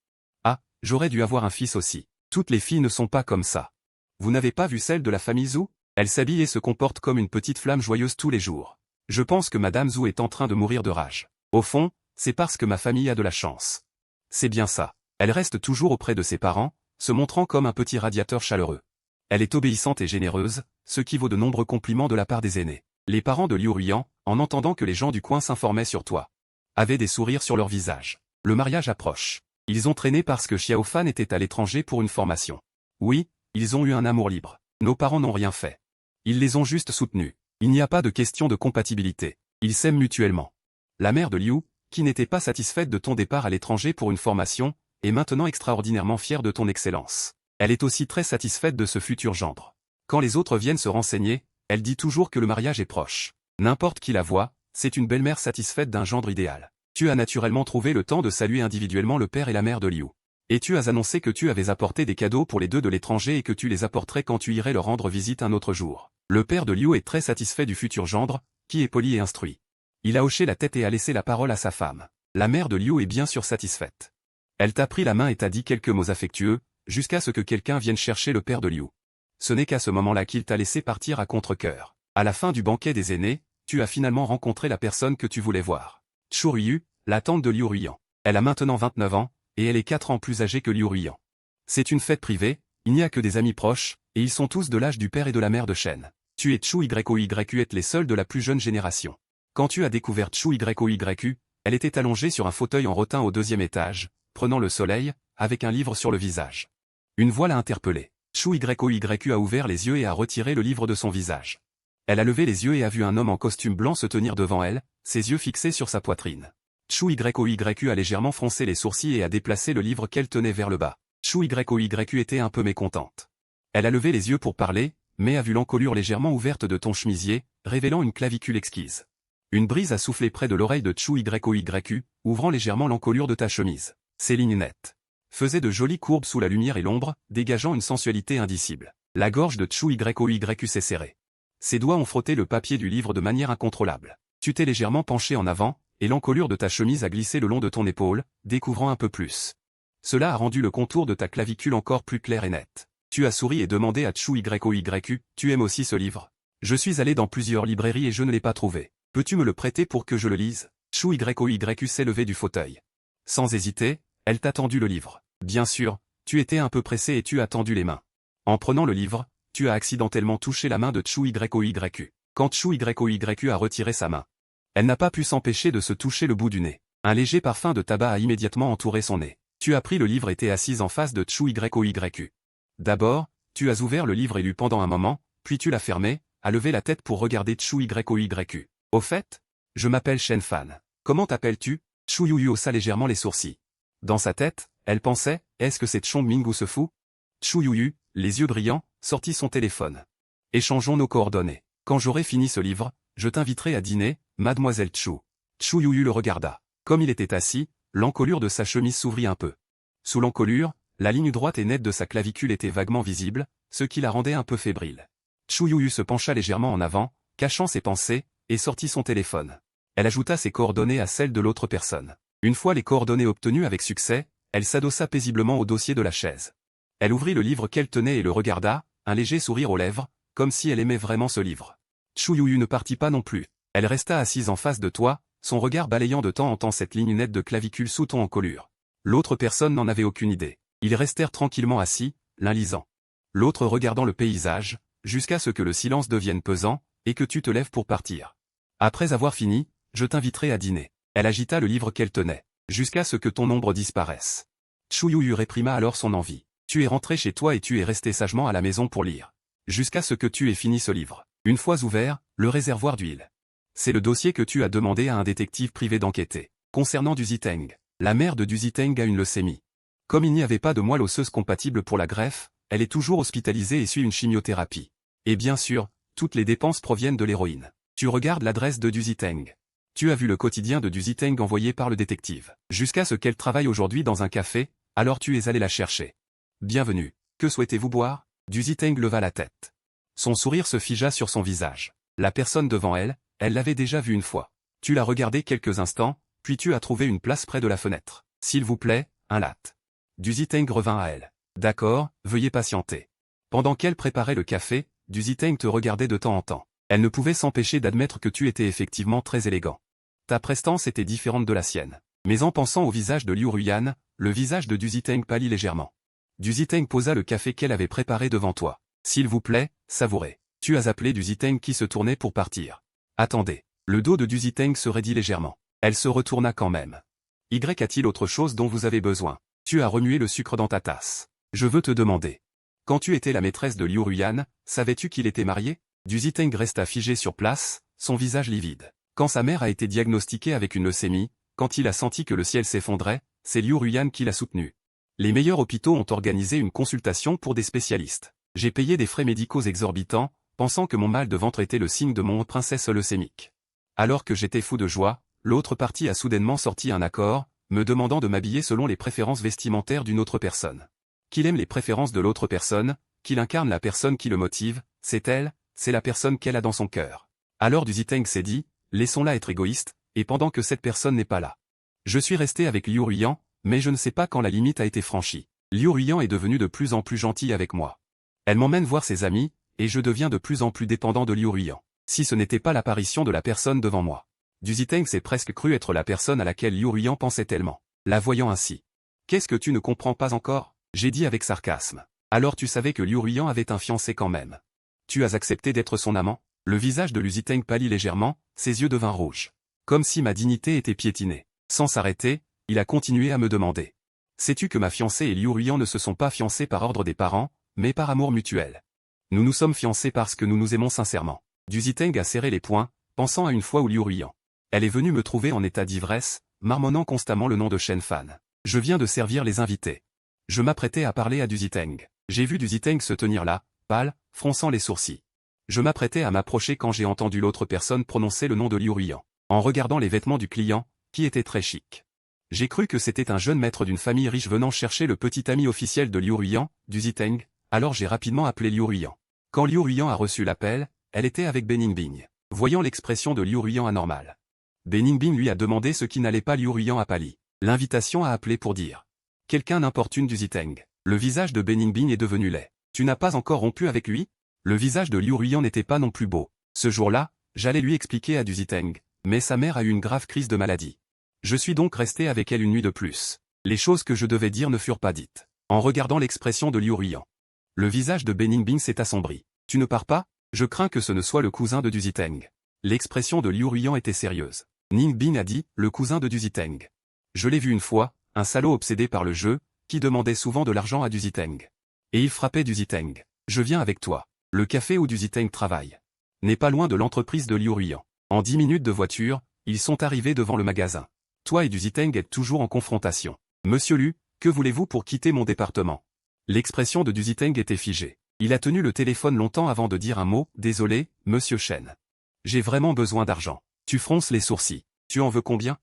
Ah, j'aurais dû avoir un fils aussi. Toutes les filles ne sont pas comme ça. Vous n'avez pas vu celle de la famille Zhou? Elle s'habille et se comporte comme une petite flamme joyeuse tous les jours. Je pense que Madame Zhou est en train de mourir de rage. Au fond, c'est parce que ma famille a de la chance. C'est bien ça. Elle reste toujours auprès de ses parents, se montrant comme un petit radiateur chaleureux. Elle est obéissante et généreuse, ce qui vaut de nombreux compliments de la part des aînés. Les parents de Liu Ruian, en entendant que les gens du coin s'informaient sur toi, avaient des sourires sur leur visage. Le mariage approche. Ils ont traîné parce que Xiaofan était à l'étranger pour une formation. Oui, ils ont eu un amour libre. Nos parents n'ont rien fait. Ils les ont juste soutenus. Il n'y a pas de question de compatibilité. Ils s'aiment mutuellement. La mère de Liu, qui n'était pas satisfaite de ton départ à l'étranger pour une formation, est maintenant extraordinairement fière de ton excellence. Elle est aussi très satisfaite de ce futur gendre. Quand les autres viennent se renseigner, elle dit toujours que le mariage est proche. N'importe qui la voit, c'est une belle-mère satisfaite d'un gendre idéal. Tu as naturellement trouvé le temps de saluer individuellement le père et la mère de Liu. Et tu as annoncé que tu avais apporté des cadeaux pour les deux de l'étranger et que tu les apporterais quand tu irais leur rendre visite un autre jour. Le père de Liu est très satisfait du futur gendre, qui est poli et instruit. Il a hoché la tête et a laissé la parole à sa femme. La mère de Liu est bien sûr satisfaite. Elle t'a pris la main et t'a dit quelques mots affectueux, jusqu'à ce que quelqu'un vienne chercher le père de Liu. Ce n'est qu'à ce moment-là qu'il t'a laissé partir à contre-cœur. À la fin du banquet des aînés, tu as finalement rencontré la personne que tu voulais voir. Chu Ruiyu, la tante de Liu Ruian. Elle a maintenant 29 ans, et elle est 4 ans plus âgée que Liu Ruian. C'est une fête privée, il n'y a que des amis proches, et ils sont tous de l'âge du père et de la mère de Shen. Tu es Chu Yoyu est les seuls de la plus jeune génération. Quand tu as découvert Chu Yoyu, elle était allongée sur un fauteuil en rotin au 2e étage, prenant le soleil, avec un livre sur le visage. Une voix l'a interpellée. Chu Yoyu a ouvert les yeux et a retiré le livre de son visage. Elle a levé les yeux et a vu un homme en costume blanc se tenir devant elle, ses yeux fixés sur sa poitrine. Chu Yoyu a légèrement froncé les sourcils et a déplacé le livre qu'elle tenait vers le bas. Chu Yoyu était un peu mécontente. Elle a levé les yeux pour parler, mais a vu l'encolure légèrement ouverte de ton chemisier, révélant une clavicule exquise. Une brise a soufflé près de l'oreille de Chu Yoyu, ouvrant légèrement l'encolure de ta chemise. Ses lignes nettes faisaient de jolies courbes sous la lumière et l'ombre, dégageant une sensualité indicible. La gorge de Chu Yoyu s'est serrée. Ses doigts ont frotté le papier du livre de manière incontrôlable. Tu t'es légèrement penché en avant, et l'encolure de ta chemise a glissé le long de ton épaule, découvrant un peu plus. Cela a rendu le contour de ta clavicule encore plus clair et net. Tu as souri et demandé à Chu Yoyu, tu aimes aussi ce livre? Je suis allé dans plusieurs librairies et je ne l'ai pas trouvé. Peux-tu me le prêter pour que je le lise? Chu Yoyu s'est levé du fauteuil. Sans hésiter, elle t'a tendu le livre. Bien sûr, tu étais un peu pressé et tu as tendu les mains. En prenant le livre, tu as accidentellement touché la main de Chu Yoyu. Quand Chu Yoyu a retiré sa main, elle n'a pas pu s'empêcher de se toucher le bout du nez. Un léger parfum de tabac a immédiatement entouré son nez. Tu as pris le livre et t'es assise en face de Chu Yoyu. D'abord, tu as ouvert le livre et lu pendant un moment, puis tu l'as fermé, a levé la tête pour regarder Chu Yoyu. Au fait, je m'appelle Shen Fan. Comment t'appelles-tu? Chu Yoyu haussa légèrement les sourcils. Dans sa tête, elle pensait, est-ce que c'est Chong Ming ou se fout? Chu Yoyu, les yeux brillants, sortit son téléphone. Échangeons nos coordonnées. Quand j'aurai fini ce livre, je t'inviterai à dîner, mademoiselle Chu. Chu Yoyu le regarda. Comme il était assis, l'encolure de sa chemise s'ouvrit un peu. Sous l'encolure, la ligne droite et nette de sa clavicule était vaguement visible, ce qui la rendait un peu fébrile. Chu Yoyu se pencha légèrement en avant, cachant ses pensées, et sortit son téléphone. Elle ajouta ses coordonnées à celles de l'autre personne. Une fois les coordonnées obtenues avec succès, elle s'adossa paisiblement au dossier de la chaise. Elle ouvrit le livre qu'elle tenait et le regarda, un léger sourire aux lèvres, comme si elle aimait vraiment ce livre. Chu Yoyu ne partit pas non plus. Elle resta assise en face de toi, son regard balayant de temps en temps cette ligne nette de clavicule sous ton encolure. L'autre personne n'en avait aucune idée. Ils restèrent tranquillement assis, l'un lisant, l'autre regardant le paysage, jusqu'à ce que le silence devienne pesant, et que tu te lèves pour partir. Après avoir fini, je t'inviterai à dîner. Elle agita le livre qu'elle tenait, jusqu'à ce que ton ombre disparaisse. Chu Yoyu réprima alors son envie. Tu es rentré chez toi et tu es resté sagement à la maison pour lire. Jusqu'à ce que tu aies fini ce livre. Une fois ouvert, le réservoir d'huile. C'est le dossier que tu as demandé à un détective privé d'enquêter. Concernant Du Ziteng. La mère de Du Ziteng a une leucémie. Comme il n'y avait pas de moelle osseuse compatible pour la greffe, elle est toujours hospitalisée et suit une chimiothérapie. Et bien sûr, toutes les dépenses proviennent de l'héroïne. Tu regardes l'adresse de Du Ziteng. Tu as vu le quotidien de Du Ziteng envoyé par le détective. Jusqu'à ce qu'elle travaille aujourd'hui dans un café, alors tu es allé la chercher. Bienvenue. Que souhaitez-vous boire? Du Ziteng leva la tête. Son sourire se figea sur son visage. La personne devant elle, elle l'avait déjà vue une fois. Tu l'as regardée quelques instants, puis tu as trouvé une place près de la fenêtre. S'il vous plaît, un latte. Du Ziteng revint à elle. D'accord, veuillez patienter. Pendant qu'elle préparait le café, Du Ziteng te regardait de temps en temps. Elle ne pouvait s'empêcher d'admettre que tu étais effectivement très élégant. Ta prestance était différente de la sienne. Mais en pensant au visage de Liu Ruyan, le visage de Du Ziteng pâlit légèrement. Du Ziteng posa le café qu'elle avait préparé devant toi. S'il vous plaît, savourez. Tu as appelé Du Ziteng qui se tournait pour partir. Attendez. Le dos de Du Ziteng se raidit légèrement. Elle se retourna quand même. Y a-t-il autre chose dont vous avez besoin? Tu as remué le sucre dans ta tasse. Je veux te demander. Quand tu étais la maîtresse de Liu Ruyan, savais-tu qu'il était marié? Du Ziteng resta figé sur place, son visage livide. Quand sa mère a été diagnostiquée avec une leucémie, quand il a senti que le ciel s'effondrait, c'est Liu Ruyan qui l'a soutenu. Les meilleurs hôpitaux ont organisé une consultation pour des spécialistes. J'ai payé des frais médicaux exorbitants, pensant que mon mal de ventre était le signe de mon princesse leucémique. Alors que j'étais fou de joie, l'autre partie a soudainement sorti un accord, me demandant de m'habiller selon les préférences vestimentaires d'une autre personne. Qu'il aime les préférences de l'autre personne, qu'il incarne la personne qui le motive, c'est elle, c'est la personne qu'elle a dans son cœur. Alors Du Ziteng s'est dit, laissons-la être égoïste, et pendant que cette personne n'est pas là. Je suis resté avec Liu Ruyan, mais je ne sais pas quand la limite a été franchie. Liu Ruyan est devenu de plus en plus gentil avec moi. Elle m'emmène voir ses amis, et je deviens de plus en plus dépendant de Liu Ruyan. Si ce n'était pas l'apparition de la personne devant moi. Du Ziteng s'est presque cru être la personne à laquelle Liu Ruyan pensait tellement. La voyant ainsi. Qu'est-ce que tu ne comprends pas encore? J'ai dit avec sarcasme. Alors tu savais que Liu Ruyan avait un fiancé quand même. Tu as accepté d'être son amant? Le visage de Liu Ziteng pâlit légèrement, ses yeux devinrent rouges. Comme si ma dignité était piétinée. Sans s'arrêter, il a continué à me demander. Sais-tu que ma fiancée et Liu Ruiyan ne se sont pas fiancés par ordre des parents, mais par amour mutuel? Nous nous sommes fiancés parce que nous nous aimons sincèrement. Liu Ziteng a serré les poings, pensant à une fois où Liu Ruiyan. Elle est venue me trouver en état d'ivresse, marmonnant constamment le nom de Shen Fan. Je viens de servir les invités. Je m'apprêtais à parler à Liu Ziteng. J'ai vu Liu Ziteng se tenir là, pâle, fronçant les sourcils. Je m'apprêtais à m'approcher quand j'ai entendu l'autre personne prononcer le nom de Liu Ruiyan. En regardant les vêtements du client, qui était très chic. J'ai cru que c'était un jeune maître d'une famille riche venant chercher le petit ami officiel de Liu Ruiyan, Liu Ziteng, alors j'ai rapidement appelé Liu Ruiyan. Quand Liu Ruiyan a reçu l'appel, elle était avec Beningbing. Voyant l'expression de Liu Ruiyan anormale. Beningbing lui a demandé ce qui n'allait pas. Liu Ruiyan a pâli. L'invitation a appelé pour dire. Quelqu'un n'importune Liu Ziteng. Le visage de Beningbing est devenu laid. Tu n'as pas encore rompu avec lui? Le visage de Liu Ruiyan n'était pas non plus beau. Ce jour-là, j'allais lui expliquer à Liu Ziteng, mais sa mère a eu une grave crise de maladie. Je suis donc resté avec elle une nuit de plus. Les choses que je devais dire ne furent pas dites. En regardant l'expression de Liu Ruiyan. Le visage de Beningbing s'est assombri. Tu ne pars pas? Je crains que ce ne soit le cousin de Liu Ziteng. L'expression de Liu Ruiyan était sérieuse. Ningbing a dit, le cousin de Liu Ziteng. Je l'ai vu une fois, un salaud obsédé par le jeu, qui demandait souvent de l'argent à Liu Ziteng. Et il frappait Liu Ziteng. Je viens avec toi. Le café où Liu Ziteng travaille n'est pas loin de l'entreprise de Liu Ruiyan. En 10 minutes de voiture, ils sont arrivés devant le magasin. Toi et Liu Ziteng êtes toujours en confrontation. Monsieur Liu, que voulez-vous pour quitter mon département? L'expression de Liu Ziteng était figée. Il a tenu le téléphone longtemps avant de dire un mot. Désolé, monsieur Shen. J'ai vraiment besoin d'argent. Tu fronces les sourcils. Tu en veux combien?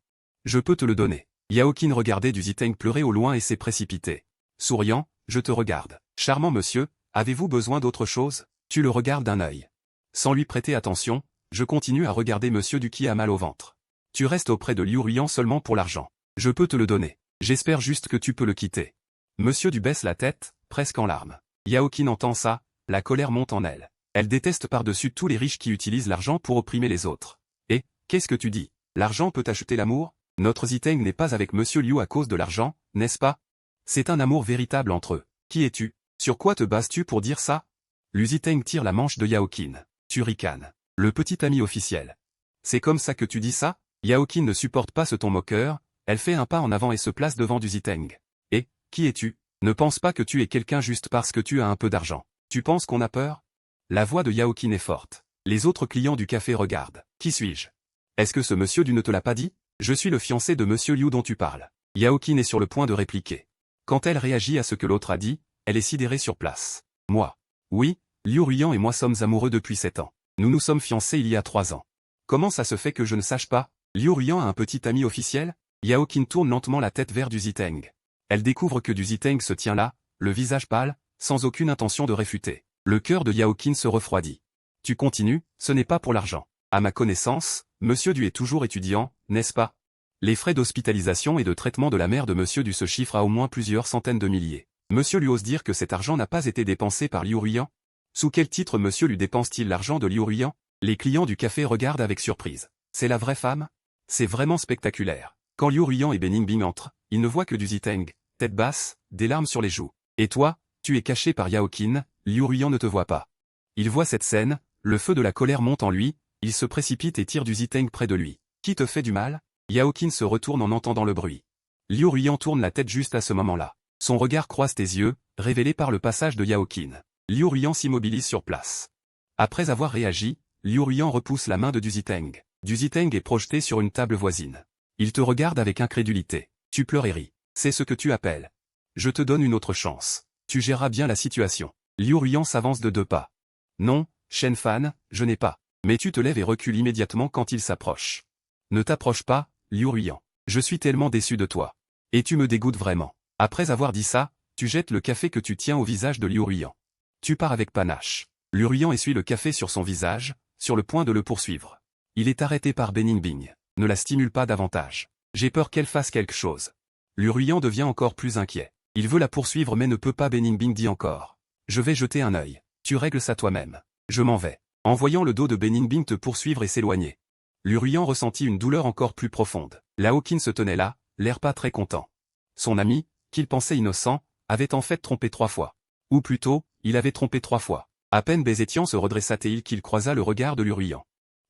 Je peux te le donner. Yao Qin regardait Liu Ziteng pleurer au loin et s'est précipité. Souriant, je te regarde. Charmant monsieur, avez-vous besoin d'autre chose? Tu le regardes d'un œil. Sans lui prêter attention, je continue à regarder monsieur Du qui a mal au ventre. Tu restes auprès de Liu Ruiyan seulement pour l'argent. Je peux te le donner. J'espère juste que tu peux le quitter. Monsieur Du baisse la tête, presque en larmes. Yao Qin entend ça, la colère monte en elle. Elle déteste par-dessus tous les riches qui utilisent l'argent pour opprimer les autres. Et, qu'est-ce que tu dis? L'argent peut acheter l'amour? Notre Ziteng n'est pas avec monsieur Liu à cause de l'argent, n'est-ce pas? C'est un amour véritable entre eux. Qui es-tu? Sur quoi te bases-tu pour dire ça? Liu Ziteng tire la manche de Yao Qin. Tu ricanes. Le petit ami officiel. C'est comme ça que tu dis ça? Yao Qin ne supporte pas ce ton moqueur, elle fait un pas en avant et se place devant Liu Ziteng. Et, qui es-tu? Ne pense pas que tu es quelqu'un juste parce que tu as un peu d'argent. Tu penses qu'on a peur? La voix de Yao Qin est forte. Les autres clients du café regardent. Qui suis-je? Est-ce que ce monsieur Du ne te l'a pas dit? Je suis le fiancé de monsieur Liu dont tu parles. Yao Qin est sur le point de répliquer. Quand elle réagit à ce que l'autre a dit, elle est sidérée sur place. Moi. Oui, Liu Ruiyan et moi sommes amoureux depuis 7 ans. Nous nous sommes fiancés il y a 3 ans. Comment ça se fait que je ne sache pas? Liu Ruiyan a un petit ami officiel? Yao Qin tourne lentement la tête vers Liu Ziteng. Elle découvre que Liu Ziteng se tient là, le visage pâle, sans aucune intention de réfuter. Le cœur de Yao Qin se refroidit. Tu continues, ce n'est pas pour l'argent. À ma connaissance, monsieur Du est toujours étudiant, n'est-ce pas? Les frais d'hospitalisation et de traitement de la mère de monsieur Du se chiffrent à au moins plusieurs centaines de milliers. Monsieur Liu ose dire que cet argent n'a pas été dépensé par Liu Ruiyan? Sous quel titre monsieur Liu dépense-t-il l'argent de Liu Ruiyan? Les clients du café regardent avec surprise. C'est la vraie femme? C'est vraiment spectaculaire. Quand Liu Ruiyan et Beningbing entrent, ils ne voient que Liu Ziteng, tête basse, des larmes sur les joues. Et toi, tu es caché par Yao Qin, Liu Ruiyan ne te voit pas. Il voit cette scène, le feu de la colère monte en lui, il se précipite et tire Liu Ziteng près de lui. Qui te fait du mal? Yao Qin se retourne en entendant le bruit. Liu Ruiyan tourne la tête juste à ce moment-là. Son regard croise tes yeux, révélé par le passage de Yao Qin. Liu Ruiyan s'immobilise sur place. Après avoir réagi, Liu Ruiyan repousse la main de Liu Ziteng. Liu Ziteng est projeté sur une table voisine. Il te regarde avec incrédulité. Tu pleures et ris. C'est ce que tu appelles. Je te donne une autre chance. Tu géreras bien la situation. Liu Ruiyan s'avance de 2 pas. Non, Shen Fan, je n'ai pas. Mais tu te lèves et recules immédiatement quand il s'approche. Ne t'approche pas, Liu Ruiyan. Je suis tellement déçu de toi. Et tu me dégoûtes vraiment. Après avoir dit ça, tu jettes le café que tu tiens au visage de Liu Ruiyan. Tu pars avec panache. Liu Ruiyan essuie le café sur son visage, sur le point de le poursuivre. Il est arrêté par Beningbing. Ne la stimule pas davantage. J'ai peur qu'elle fasse quelque chose. Liu Ruiyan devient encore plus inquiet. Il veut la poursuivre mais ne peut pas. Beningbing dit encore. Je vais jeter un œil. Tu règles ça toi-même. Je m'en vais. En voyant le dos de Beningbing te poursuivre et s'éloigner. Liu Ruiyan ressentit une douleur encore plus profonde. Yao Qin se tenait là, l'air pas très content. Son ami, qu'il pensait innocent, avait en fait trompé 3 fois. Ou plutôt, il avait trompé 3 fois. À peine Bézétian se redressa-t-il qu'il croisa le regard de l'Uruyang.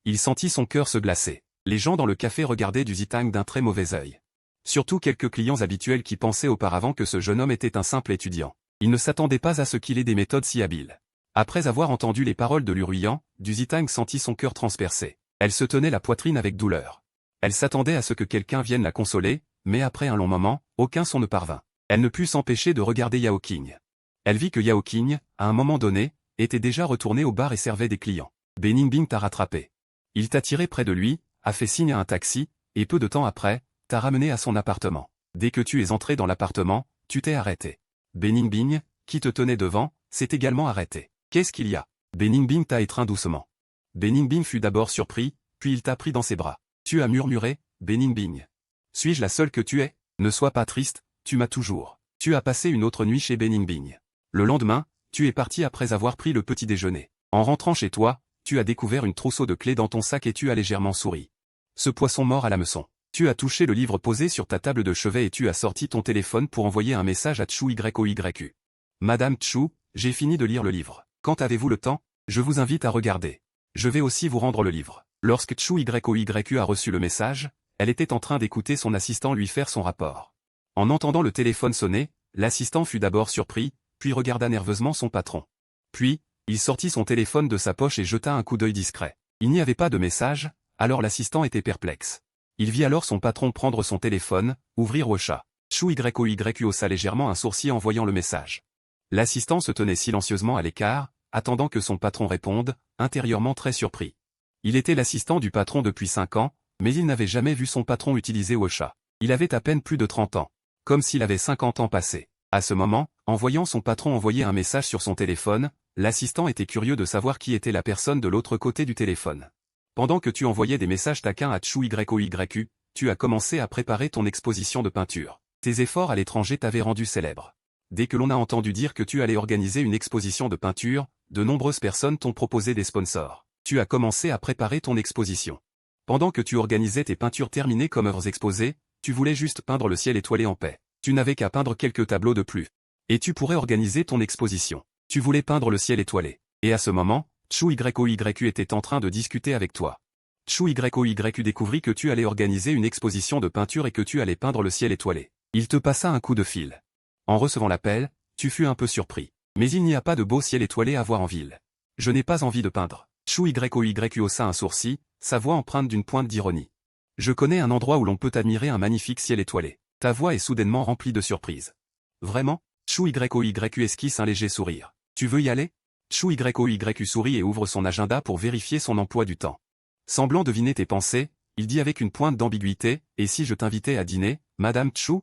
Il sentit son cœur se glacer. Les gens dans le café regardaient du Zitang d'un très mauvais œil. Surtout quelques clients habituels qui pensaient auparavant que ce jeune homme était un simple étudiant. Ils ne s'attendaient pas à ce qu'il ait des méthodes si habiles. Après avoir entendu les paroles de l'Uruyang, du Zitang sentit son cœur transpercé. Elle se tenait la poitrine avec douleur. Elle s'attendait à ce que quelqu'un vienne la consoler, mais après un long moment, aucun son ne parvint. Elle ne put s'empêcher de regarder Yao Qing. Elle vit que Yao Qing, à un moment donné, était déjà retourné au bar et servait des clients. Beningbing t'a rattrapé. Il t'a tiré près de lui, a fait signe à un taxi, et peu de temps après, t'a ramené à son appartement. Dès que tu es entré dans l'appartement, tu t'es arrêté. Beningbing, qui te tenait devant, s'est également arrêté. Qu'est-ce qu'il y a? Beningbing t'a étreint doucement. Beningbing fut d'abord surpris, puis il t'a pris dans ses bras. Tu as murmuré, Beningbing. Suis-je la seule que tu es? Ne sois pas triste, tu m'as toujours. Tu as passé une autre nuit chez Beningbing. Le lendemain, tu es parti après avoir pris le petit déjeuner. En rentrant chez toi, tu as découvert une trousseau de clés dans ton sac et tu as légèrement souri. Ce poisson mort à l'hameçon. Tu as touché le livre posé sur ta table de chevet et tu as sorti ton téléphone pour envoyer un message à Tchou Yoyu. Madame Tchou, j'ai fini de lire le livre. Quand avez-vous le temps? Je vous invite à regarder. Je vais aussi vous rendre le livre. Lorsque Tchou Yoyu a reçu le message, elle était en train d'écouter son assistant lui faire son rapport. En entendant le téléphone sonner, l'assistant fut d'abord surpris, puis regarda nerveusement son patron. Puis, il sortit son téléphone de sa poche et jeta un coup d'œil discret. Il n'y avait pas de message, alors l'assistant était perplexe. Il vit alors son patron prendre son téléphone, ouvrir au chat. Tchou Yoyu haussa légèrement un sourcil en voyant le message. L'assistant se tenait silencieusement à l'écart, attendant que son patron réponde, intérieurement très surpris. Il était l'assistant du patron depuis 5 ans, mais il n'avait jamais vu son patron utiliser Ocha. Il avait à peine plus de 30 ans. Comme s'il avait 50 ans passés. À ce moment, en voyant son patron envoyer un message sur son téléphone, l'assistant était curieux de savoir qui était la personne de l'autre côté du téléphone. Pendant que tu envoyais des messages taquins à Tchou Yoyu, tu as commencé à préparer ton exposition de peinture. Tes efforts à l'étranger t'avaient rendu célèbre. Dès que l'on a entendu dire que tu allais organiser une exposition de peinture, de nombreuses personnes t'ont proposé des sponsors. Tu as commencé à préparer ton exposition. Pendant que tu organisais tes peintures terminées comme œuvres exposées, tu voulais juste peindre le ciel étoilé en paix. Tu n'avais qu'à peindre quelques tableaux de plus. Et tu pourrais organiser ton exposition. Tu voulais peindre le ciel étoilé. Et à ce moment, Tchou Yoyu était en train de discuter avec toi. Tchou Yoyu découvrit que tu allais organiser une exposition de peinture et que tu allais peindre le ciel étoilé. Il te passa un coup de fil. En recevant l'appel, tu fus un peu surpris. Mais il n'y a pas de beau ciel étoilé à voir en ville. Je n'ai pas envie de peindre. Tchou Yoyu haussa un sourcil, sa voix empreinte d'une pointe d'ironie. Je connais un endroit où l'on peut admirer un magnifique ciel étoilé. Ta voix est soudainement remplie de surprise. Vraiment? Tchou Yoyu esquisse un léger sourire. Tu veux y aller? Tchou Yoyu sourit et ouvre son agenda pour vérifier son emploi du temps. Semblant deviner tes pensées, il dit avec une pointe d'ambiguïté, et si je t'invitais à dîner, Madame Tchou?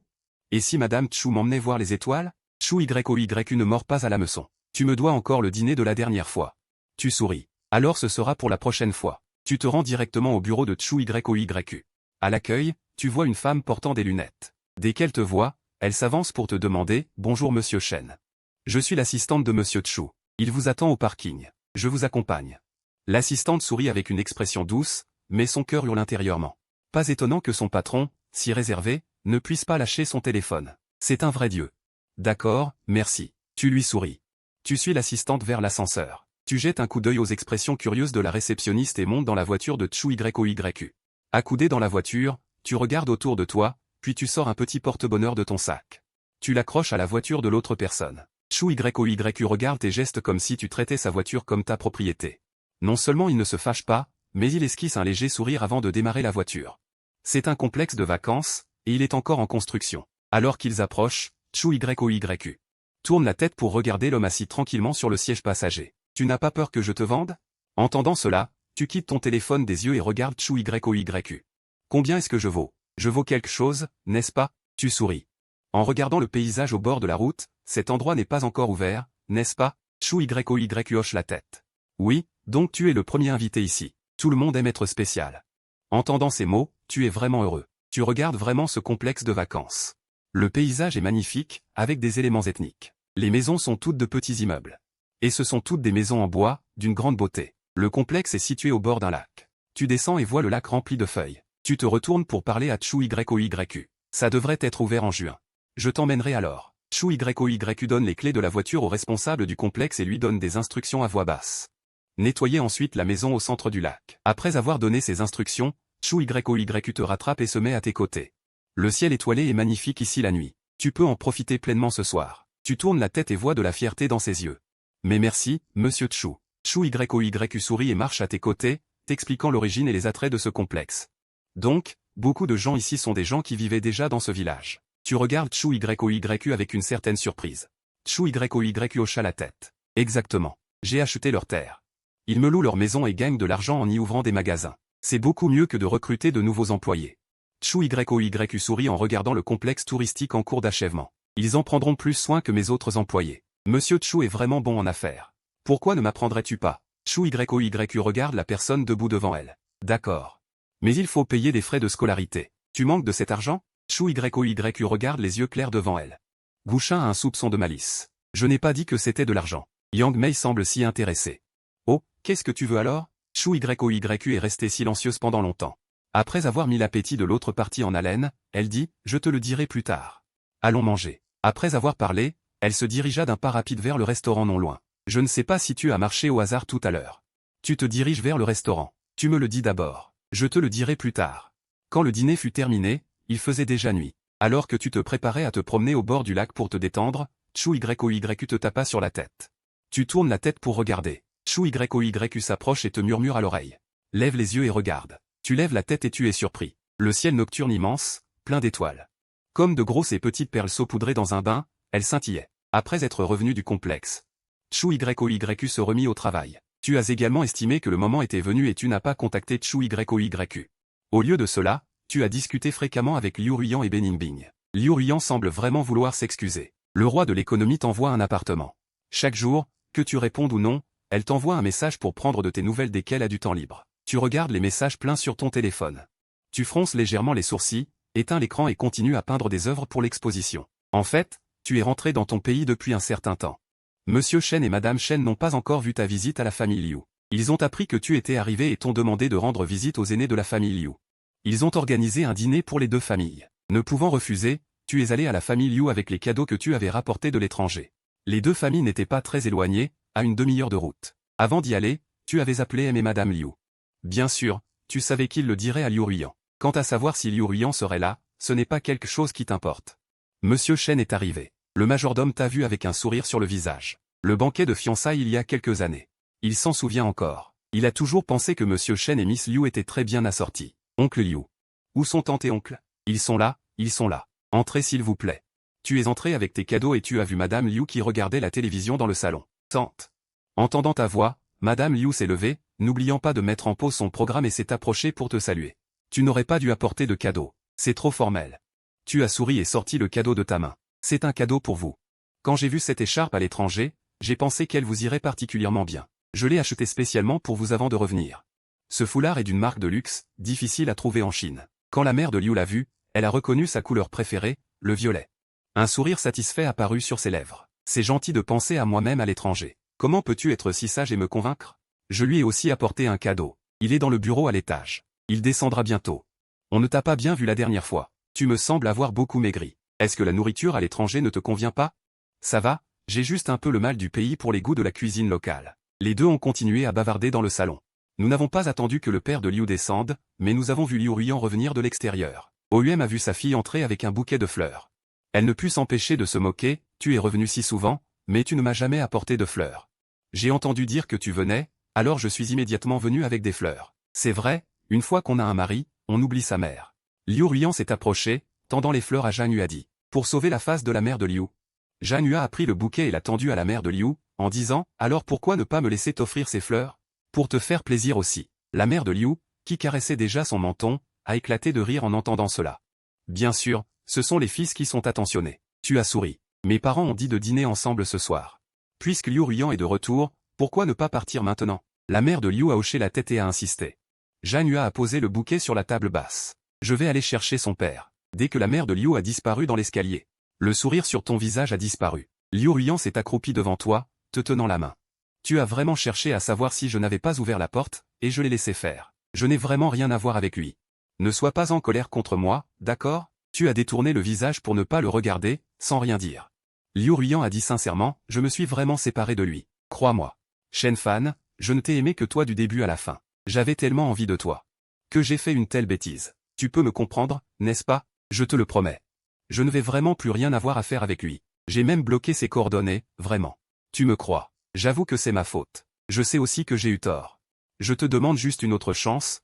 Et si Madame Tchou m'emmenait voir les étoiles? Tchou Yoyu ne mord pas à l'hameçon. Tu me dois encore le dîner de la dernière fois. Tu souris. Alors ce sera pour la prochaine fois. Tu te rends directement au bureau de Tchou Yoyu. À l'accueil, tu vois une femme portant des lunettes. Dès qu'elle te voit, elle s'avance pour te demander « Bonjour Monsieur Chen. Je suis l'assistante de Monsieur Tchou. Il vous attend au parking. Je vous accompagne. » L'assistante sourit avec une expression douce, mais son cœur hurle intérieurement. Pas étonnant que son patron, si réservé, ne puisse pas lâcher son téléphone. C'est un vrai dieu. D'accord, merci. Tu lui souris. Tu suis l'assistante vers l'ascenseur. Tu jettes un coup d'œil aux expressions curieuses de la réceptionniste et montes dans la voiture de Tchou Yoyu. Accoudé dans la voiture, tu regardes autour de toi, puis tu sors un petit porte-bonheur de ton sac. Tu l'accroches à la voiture de l'autre personne. Tchou Yoyu regarde tes gestes comme si tu traitais sa voiture comme ta propriété. Non seulement il ne se fâche pas, mais il esquisse un léger sourire avant de démarrer la voiture. C'est un complexe de vacances, et il est encore en construction. Alors qu'ils approchent, Tchou Yoyu tourne la tête pour regarder l'homme assis tranquillement sur le siège passager. Tu n'as pas peur que je te vende? Entendant cela, tu quittes ton téléphone des yeux et regardes Tchou Yoyu. Combien est-ce que je vaux? Je vaux quelque chose, n'est-ce pas? Tu souris. En regardant le paysage au bord de la route, cet endroit n'est pas encore ouvert, n'est-ce pas? Tchou Yoyu hoche la tête. Oui, donc tu es le premier invité ici. Tout le monde aime être spécial. Entendant ces mots, tu es vraiment heureux. Tu regardes vraiment ce complexe de vacances. Le paysage est magnifique, avec des éléments ethniques. Les maisons sont toutes de petits immeubles. Et ce sont toutes des maisons en bois, d'une grande beauté. Le complexe est situé au bord d'un lac. Tu descends et vois le lac rempli de feuilles. Tu te retournes pour parler à Tchou Yoyu. Ça devrait être ouvert en juin. Je t'emmènerai alors. Chou YOYU donne les clés de la voiture au responsable du complexe et lui donne des instructions à voix basse. Nettoyez ensuite la maison au centre du lac. Après avoir donné ces instructions, Chou YOYU te rattrape et se met à tes côtés. Le ciel étoilé est magnifique ici la nuit. Tu peux en profiter pleinement ce soir. Tu tournes la tête et vois de la fierté dans ses yeux. Mais merci, monsieur Chou. Chou YOYU sourit et marche à tes côtés, t'expliquant l'origine et les attraits de ce complexe. Donc, beaucoup de gens ici sont des gens qui vivaient déjà dans ce village. Tu regardes Chou YOYU avec une certaine surprise. Chou YOYU hocha la tête. Exactement. J'ai acheté leur terre. Ils me louent leur maison et gagnent de l'argent en y ouvrant des magasins. C'est beaucoup mieux que de recruter de nouveaux employés. Chou YOYU sourit en regardant le complexe touristique en cours d'achèvement. Ils en prendront plus soin que mes autres employés. Monsieur Chou est vraiment bon en affaires. Pourquoi ne m'apprendrais-tu pas? Chou YOYU regarde la personne debout devant elle. D'accord. Mais il faut payer des frais de scolarité. Tu manques de cet argent? Chou YOYU regarde les yeux clairs devant elle. Gouchin a un soupçon de malice. Je n'ai pas dit que c'était de l'argent. Yang Mei semble s'y intéresser. Oh, qu'est-ce que tu veux alors? Chou YOYU est restée silencieuse pendant longtemps. Après avoir mis l'appétit de l'autre partie en haleine, elle dit, je te le dirai plus tard. Allons manger. Après avoir parlé, elle se dirigea d'un pas rapide vers le restaurant non loin. Je ne sais pas si tu as marché au hasard tout à l'heure. Tu te diriges vers le restaurant. Tu me le dis d'abord. Je te le dirai plus tard. Quand le dîner fut terminé, il faisait déjà nuit. Alors que tu te préparais à te promener au bord du lac pour te détendre, Chou YOYU te tapa sur la tête. Tu tournes la tête pour regarder. Chou YOYU s'approche et te murmure à l'oreille. Lève les yeux et regarde. Tu lèves la tête et tu es surpris. Le ciel nocturne immense, plein d'étoiles. Comme de grosses et petites perles saupoudrées dans un bain, elles scintillaient. Après être revenu du complexe, Chou YOYU se remit au travail. Tu as également estimé que le moment était venu et tu n'as pas contacté Chou YOYU. Au lieu de cela, tu as discuté fréquemment avec Liu Ruyan et Beningbing. Liu Ruyan semble vraiment vouloir s'excuser. Le roi de l'économie t'envoie un appartement. Chaque jour, que tu répondes ou non, elle t'envoie un message pour prendre de tes nouvelles dès qu'elle a du temps libre. Tu regardes les messages pleins sur ton téléphone. Tu fronces légèrement les sourcils, éteins l'écran et continues à peindre des œuvres pour l'exposition. En fait, tu es rentré dans ton pays depuis un certain temps. Monsieur Chen et Madame Chen n'ont pas encore vu ta visite à la famille Liu. Ils ont appris que tu étais arrivé et t'ont demandé de rendre visite aux aînés de la famille Liu. Ils ont organisé un dîner pour les deux familles. Ne pouvant refuser, tu es allé à la famille Liu avec les cadeaux que tu avais rapportés de l'étranger. Les deux familles n'étaient pas très éloignées, à une demi-heure de route. Avant d'y aller, tu avais appelé M et Madame Liu. Bien sûr, tu savais qu'il le dirait à Liu Ruyan. Quant à savoir si Liu Ruyan serait là, ce n'est pas quelque chose qui t'importe. Monsieur Chen est arrivé. Le majordome t'a vu avec un sourire sur le visage. Le banquet de fiançailles il y a quelques années. Il s'en souvient encore. Il a toujours pensé que Monsieur Chen et Miss Liu étaient très bien assortis. Oncle Liu. Où sont tante et oncle? Ils sont là, ils sont là. Entrez s'il vous plaît. Tu es entré avec tes cadeaux et tu as vu Madame Liu qui regardait la télévision dans le salon. Tante. Entendant ta voix, Madame Liu s'est levée, n'oubliant pas de mettre en pause son programme et s'est approchée pour te saluer. Tu n'aurais pas dû apporter de cadeau. C'est trop formel. Tu as souri et sorti le cadeau de ta main. C'est un cadeau pour vous. Quand j'ai vu cette écharpe à l'étranger, j'ai pensé qu'elle vous irait particulièrement bien. Je l'ai achetée spécialement pour vous avant de revenir. Ce foulard est d'une marque de luxe, difficile à trouver en Chine. Quand la mère de Liu l'a vu, elle a reconnu sa couleur préférée, le violet. Un sourire satisfait apparut sur ses lèvres. C'est gentil de penser à moi-même à l'étranger. Comment peux-tu être si sage et me convaincre? Je lui ai aussi apporté un cadeau. Il est dans le bureau à l'étage. Il descendra bientôt. On ne t'a pas bien vu la dernière fois. Tu me sembles avoir beaucoup maigri. Est-ce que la nourriture à l'étranger ne te convient pas? Ça va, j'ai juste un peu le mal du pays pour les goûts de la cuisine locale. Les deux ont continué à bavarder dans le salon. Nous n'avons pas attendu que le père de Liu descende, mais nous avons vu Liu Ruyan revenir de l'extérieur. OUM a vu sa fille entrer avec un bouquet de fleurs. Elle ne put s'empêcher de se moquer, tu es revenu si souvent, mais tu ne m'as jamais apporté de fleurs. J'ai entendu dire que tu venais, alors je suis immédiatement venu avec des fleurs. C'est vrai, une fois qu'on a un mari, on oublie sa mère. Liu Ruyan s'est approché, tendant les fleurs à Zhang Yu a dit. Pour sauver la face de la mère de Liu. Zhang Yu a pris le bouquet et l'a tendu à la mère de Liu, en disant, alors pourquoi ne pas me laisser t'offrir ces fleurs? Pour te faire plaisir aussi. La mère de Liu, qui caressait déjà son menton, a éclaté de rire en entendant cela. Bien sûr, ce sont les fils qui sont attentionnés. Tu as souri. Mes parents ont dit de dîner ensemble ce soir. Puisque Liu Ruyan est de retour, pourquoi ne pas partir maintenant? La mère de Liu a hoché la tête et a insisté. Zhang Yu a posé le bouquet sur la table basse. Je vais aller chercher son père. Dès que la mère de Liu a disparu dans l'escalier. Le sourire sur ton visage a disparu. Liu Ruyan s'est accroupi devant toi, te tenant la main. Tu as vraiment cherché à savoir si je n'avais pas ouvert la porte, et je l'ai laissé faire. Je n'ai vraiment rien à voir avec lui. Ne sois pas en colère contre moi, d'accord? Tu as détourné le visage pour ne pas le regarder, sans rien dire. Liu Ruiyan a dit sincèrement, je me suis vraiment séparé de lui. Crois-moi. Shen Fan, je ne t'ai aimé que toi du début à la fin. J'avais tellement envie de toi. Que j'ai fait une telle bêtise. Tu peux me comprendre, n'est-ce pas? Je te le promets. Je ne vais vraiment plus rien avoir à faire avec lui. J'ai même bloqué ses coordonnées, vraiment. Tu me crois. J'avoue que c'est ma faute. Je sais aussi que j'ai eu tort. Je te demande juste une autre chance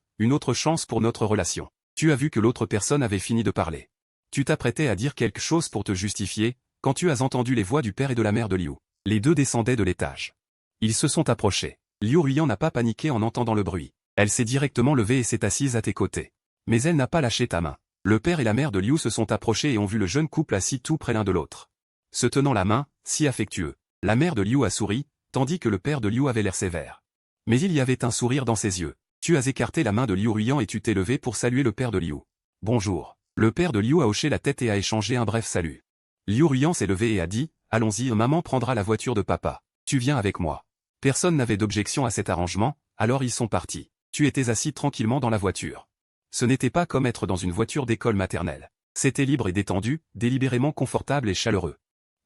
pour notre relation. Tu as vu que l'autre personne avait fini de parler. Tu t'apprêtais à dire quelque chose pour te justifier, quand tu as entendu les voix du père et de la mère de Liu. Les deux descendaient de l'étage. Ils se sont approchés. Liu Ruiyan n'a pas paniqué en entendant le bruit. Elle s'est directement levée et s'est assise à tes côtés. Mais elle n'a pas lâché ta main. Le père et la mère de Liu se sont approchés et ont vu le jeune couple assis tout près l'un de l'autre. Se tenant la main, si affectueux. La mère de Liu a souri, tandis que le père de Liu avait l'air sévère. Mais il y avait un sourire dans ses yeux. Tu as écarté la main de Liu Ruiyan et tu t'es levé pour saluer le père de Liu. Bonjour. Le père de Liu a hoché la tête et a échangé un bref salut. Liu Ruiyan s'est levé et a dit, allons-y, maman prendra la voiture de papa. Tu viens avec moi. Personne n'avait d'objection à cet arrangement, alors ils sont partis. Tu étais assis tranquillement dans la voiture. Ce n'était pas comme être dans une voiture d'école maternelle. C'était libre et détendu, délibérément confortable et chaleureux.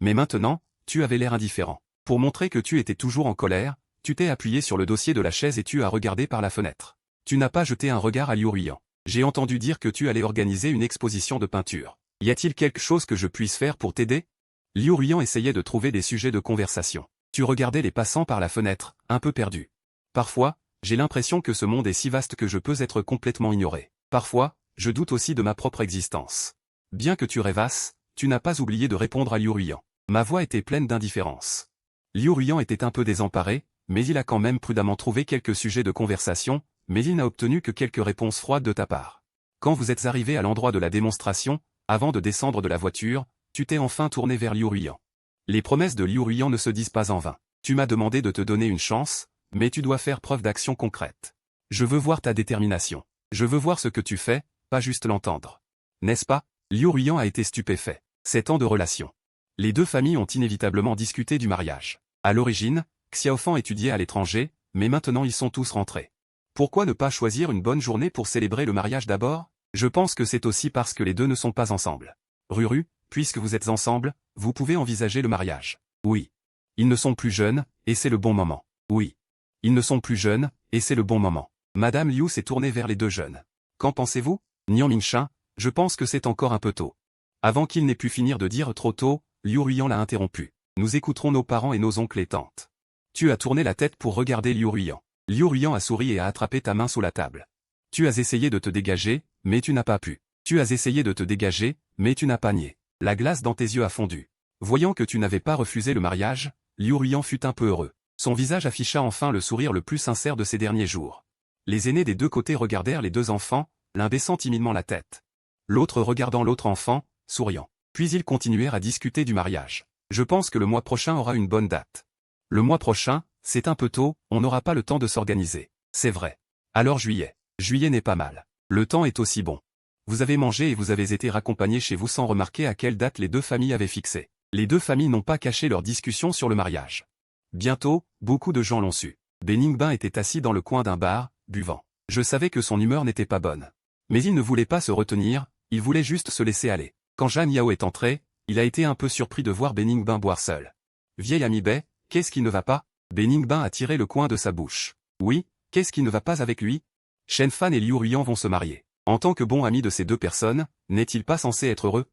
Mais maintenant, tu avais l'air indifférent. Pour montrer que tu étais toujours en colère, tu t'es appuyé sur le dossier de la chaise et tu as regardé par la fenêtre. Tu n'as pas jeté un regard à Liu Ruiyan. J'ai entendu dire que tu allais organiser une exposition de peinture. Y a-t-il quelque chose que je puisse faire pour t'aider? Liu Ruiyan essayait de trouver des sujets de conversation. Tu regardais les passants par la fenêtre, un peu perdu. Parfois, j'ai l'impression que ce monde est si vaste que je peux être complètement ignoré. Parfois, je doute aussi de ma propre existence. Bien que tu rêvasses, tu n'as pas oublié de répondre à Liu Ruiyan. Ma voix était pleine d'indifférence. Liu Ruiyan était un peu désemparé, mais il a quand même prudemment trouvé quelques sujets de conversation, mais il n'a obtenu que quelques réponses froides de ta part. Quand vous êtes arrivé à l'endroit de la démonstration, avant de descendre de la voiture, tu t'es enfin tourné vers Liu Ruiyan. Les promesses de Liu Ruiyan ne se disent pas en vain. Tu m'as demandé de te donner une chance, mais tu dois faire preuve d'action concrète. Je veux voir ta détermination. Je veux voir ce que tu fais, pas juste l'entendre. N'est-ce pas? Liu Ruiyan a été stupéfait. 7 ans de relation. Les deux familles ont inévitablement discuté du mariage. À l'origine, Xiaofan étudiait à l'étranger, mais maintenant ils sont tous rentrés. Pourquoi ne pas choisir une bonne journée pour célébrer le mariage d'abord? Je pense que c'est aussi parce que les deux ne sont pas ensemble. Ruru, puisque vous êtes ensemble, vous pouvez envisager le mariage. Oui. Ils ne sont plus jeunes, et c'est le bon moment. Oui. Ils ne sont plus jeunes, et c'est le bon moment. Madame Liu s'est tournée vers les deux jeunes. Qu'en pensez-vous? Nian Mingshan, je pense que c'est encore un peu tôt. Avant qu'il n'ait pu finir de dire trop tôt, Liu Ruiyan l'a interrompu. Nous écouterons nos parents et nos oncles et tantes. Tu as tourné la tête pour regarder Liu Ruiyan. Liu Ruiyan a souri et a attrapé ta main sous la table. Tu as essayé de te dégager, mais tu n'as pas pu. Tu as essayé de te dégager, mais tu n'as pas nié. La glace dans tes yeux a fondu. Voyant que tu n'avais pas refusé le mariage, Liu Ruiyan fut un peu heureux. Son visage afficha enfin le sourire le plus sincère de ces derniers jours. Les aînés des deux côtés regardèrent les deux enfants, l'un baissant timidement la tête. L'autre regardant l'autre enfant, souriant. Puis ils continuèrent à discuter du mariage. Je pense que le mois prochain aura une bonne date. Le mois prochain, c'est un peu tôt, on n'aura pas le temps de s'organiser. C'est vrai. Alors juillet. Juillet n'est pas mal. Le temps est aussi bon. Vous avez mangé et vous avez été raccompagnés chez vous sans remarquer à quelle date les deux familles avaient fixé. Les deux familles n'ont pas caché leur discussion sur le mariage. Bientôt, beaucoup de gens l'ont su. Beningbin était assis dans le coin d'un bar, buvant. Je savais que son humeur n'était pas bonne. Mais il ne voulait pas se retenir, il voulait juste se laisser aller. Quand Zhang Yao est entré, il a été un peu surpris de voir Beningbin boire seul. Vieil ami Bei, qu'est-ce qui ne va pas? Beningbin a tiré le coin de sa bouche. Oui, qu'est-ce qui ne va pas avec lui? Shen Fan et Liu Ruiyan vont se marier. En tant que bon ami de ces deux personnes, n'est-il pas censé être heureux?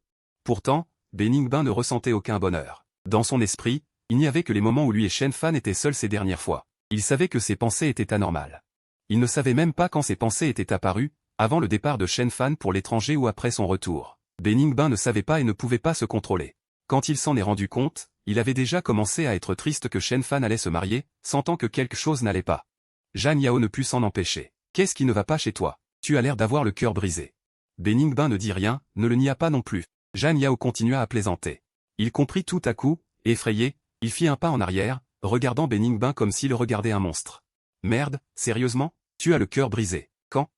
Pourtant, Beningbin ne ressentait aucun bonheur. Dans son esprit, il n'y avait que les moments où lui et Shen Fan étaient seuls ces dernières fois. Il savait que ses pensées étaient anormales. Il ne savait même pas quand ses pensées étaient apparues, avant le départ de Shen Fan pour l'étranger ou après son retour. Beningbin ne savait pas et ne pouvait pas se contrôler. Quand il s'en est rendu compte, il avait déjà commencé à être triste que Shen Fan allait se marier, sentant que quelque chose n'allait pas. Zhang Yao ne put s'en empêcher. Qu'est-ce qui ne va pas chez toi? Tu as l'air d'avoir le cœur brisé. Beningbin ne dit rien, ne le nia pas non plus. Zhang Yao continua à plaisanter. Il comprit tout à coup, effrayé, il fit un pas en arrière, regardant Beningbin comme s'il regardait un monstre. Merde, sérieusement? Tu as le cœur brisé. Quand?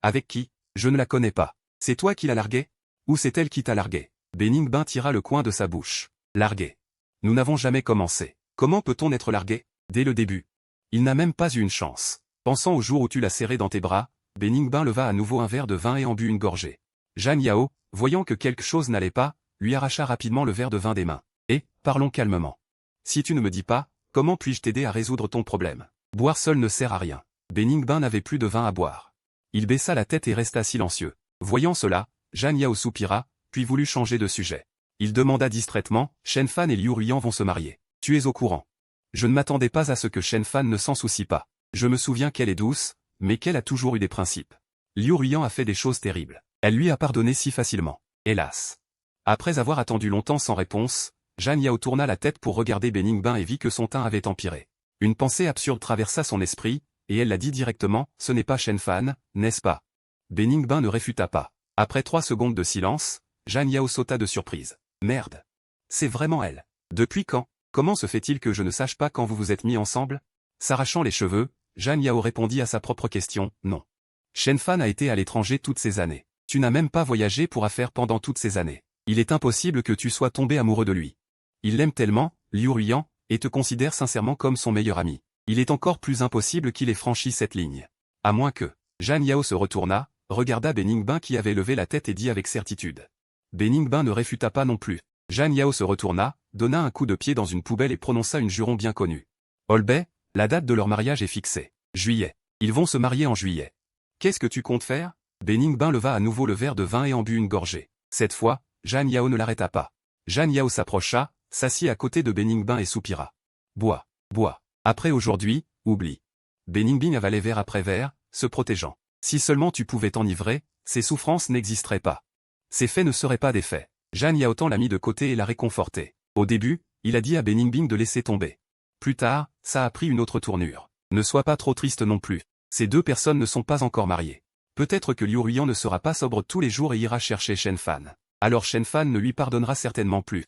Avec qui? Je ne la connais pas. C'est toi qui l'as larguée? Ou c'est elle qui t'a largué? Beningbin tira le coin de sa bouche. Largué. Nous n'avons jamais commencé. Comment peut-on être largué? Dès le début. Il n'a même pas eu une chance. Pensant au jour où tu l'as serré dans tes bras, Beningbin leva à nouveau un verre de vin et en but une gorgée. Zhang Yao, voyant que quelque chose n'allait pas, lui arracha rapidement le verre de vin des mains. Et, parlons calmement. Si tu ne me dis pas, comment puis-je t'aider à résoudre ton problème? Boire seul ne sert à rien. Beningbin n'avait plus de vin à boire. Il baissa la tête et resta silencieux. Voyant cela, Zhang Yao soupira, puis voulut changer de sujet. Il demanda distraitement, Shen Fan et Liu Ruiyan vont se marier. Tu es au courant? Je ne m'attendais pas à ce que Shen Fan ne s'en soucie pas. Je me souviens qu'elle est douce, mais qu'elle a toujours eu des principes. Liu Ruiyan a fait des choses terribles. Elle lui a pardonné si facilement. Hélas. Après avoir attendu longtemps sans réponse, Zhang Yao tourna la tête pour regarder Beningbin et vit que son teint avait empiré. Une pensée absurde traversa son esprit, et elle l'a dit directement, ce n'est pas Shen Fan, n'est-ce pas? Beningbin ne réfuta pas. Après 3 secondes de silence, Zhang Yao sauta de surprise. Merde. C'est vraiment elle. Depuis quand? Comment se fait-il que je ne sache pas quand vous vous êtes mis ensemble? S'arrachant les cheveux, Zhang Yao répondit à sa propre question, non. Shen Fan a été à l'étranger toutes ces années. Tu n'as même pas voyagé pour affaires pendant toutes ces années. Il est impossible que tu sois tombé amoureux de lui. Il l'aime tellement, Liu Ruiyan, et te considère sincèrement comme son meilleur ami. Il est encore plus impossible qu'il ait franchi cette ligne. À moins que... Zhang Yao se retourna, regarda Beningbin qui avait levé la tête et dit avec certitude. Beningbin ne réfuta pas non plus. Zhang Yao se retourna, donna un coup de pied dans une poubelle et prononça une juron bien connue. Holbei, la date de leur mariage est fixée. Juillet. Ils vont se marier en juillet. Qu'est-ce que tu comptes faire? Beningbin leva à nouveau le verre de vin et en but une gorgée. Cette fois, Zhang Yao ne l'arrêta pas. Zhang Yao s'approcha, s'assit à côté de Beningbin et soupira. Bois, bois. Après aujourd'hui, oublie. Beningbin avalait verre après verre, se protégeant. Si seulement tu pouvais t'enivrer, ces souffrances n'existeraient pas. Ces faits ne seraient pas des faits. Zhang Yao l'a mis de côté et l'a réconforté. Au début, il a dit à Beningbin de laisser tomber. Plus tard, ça a pris une autre tournure. Ne sois pas trop triste non plus. Ces deux personnes ne sont pas encore mariées. Peut-être que Liu Ruiyan ne sera pas sobre tous les jours et ira chercher Shen Fan. Alors Shen Fan ne lui pardonnera certainement plus.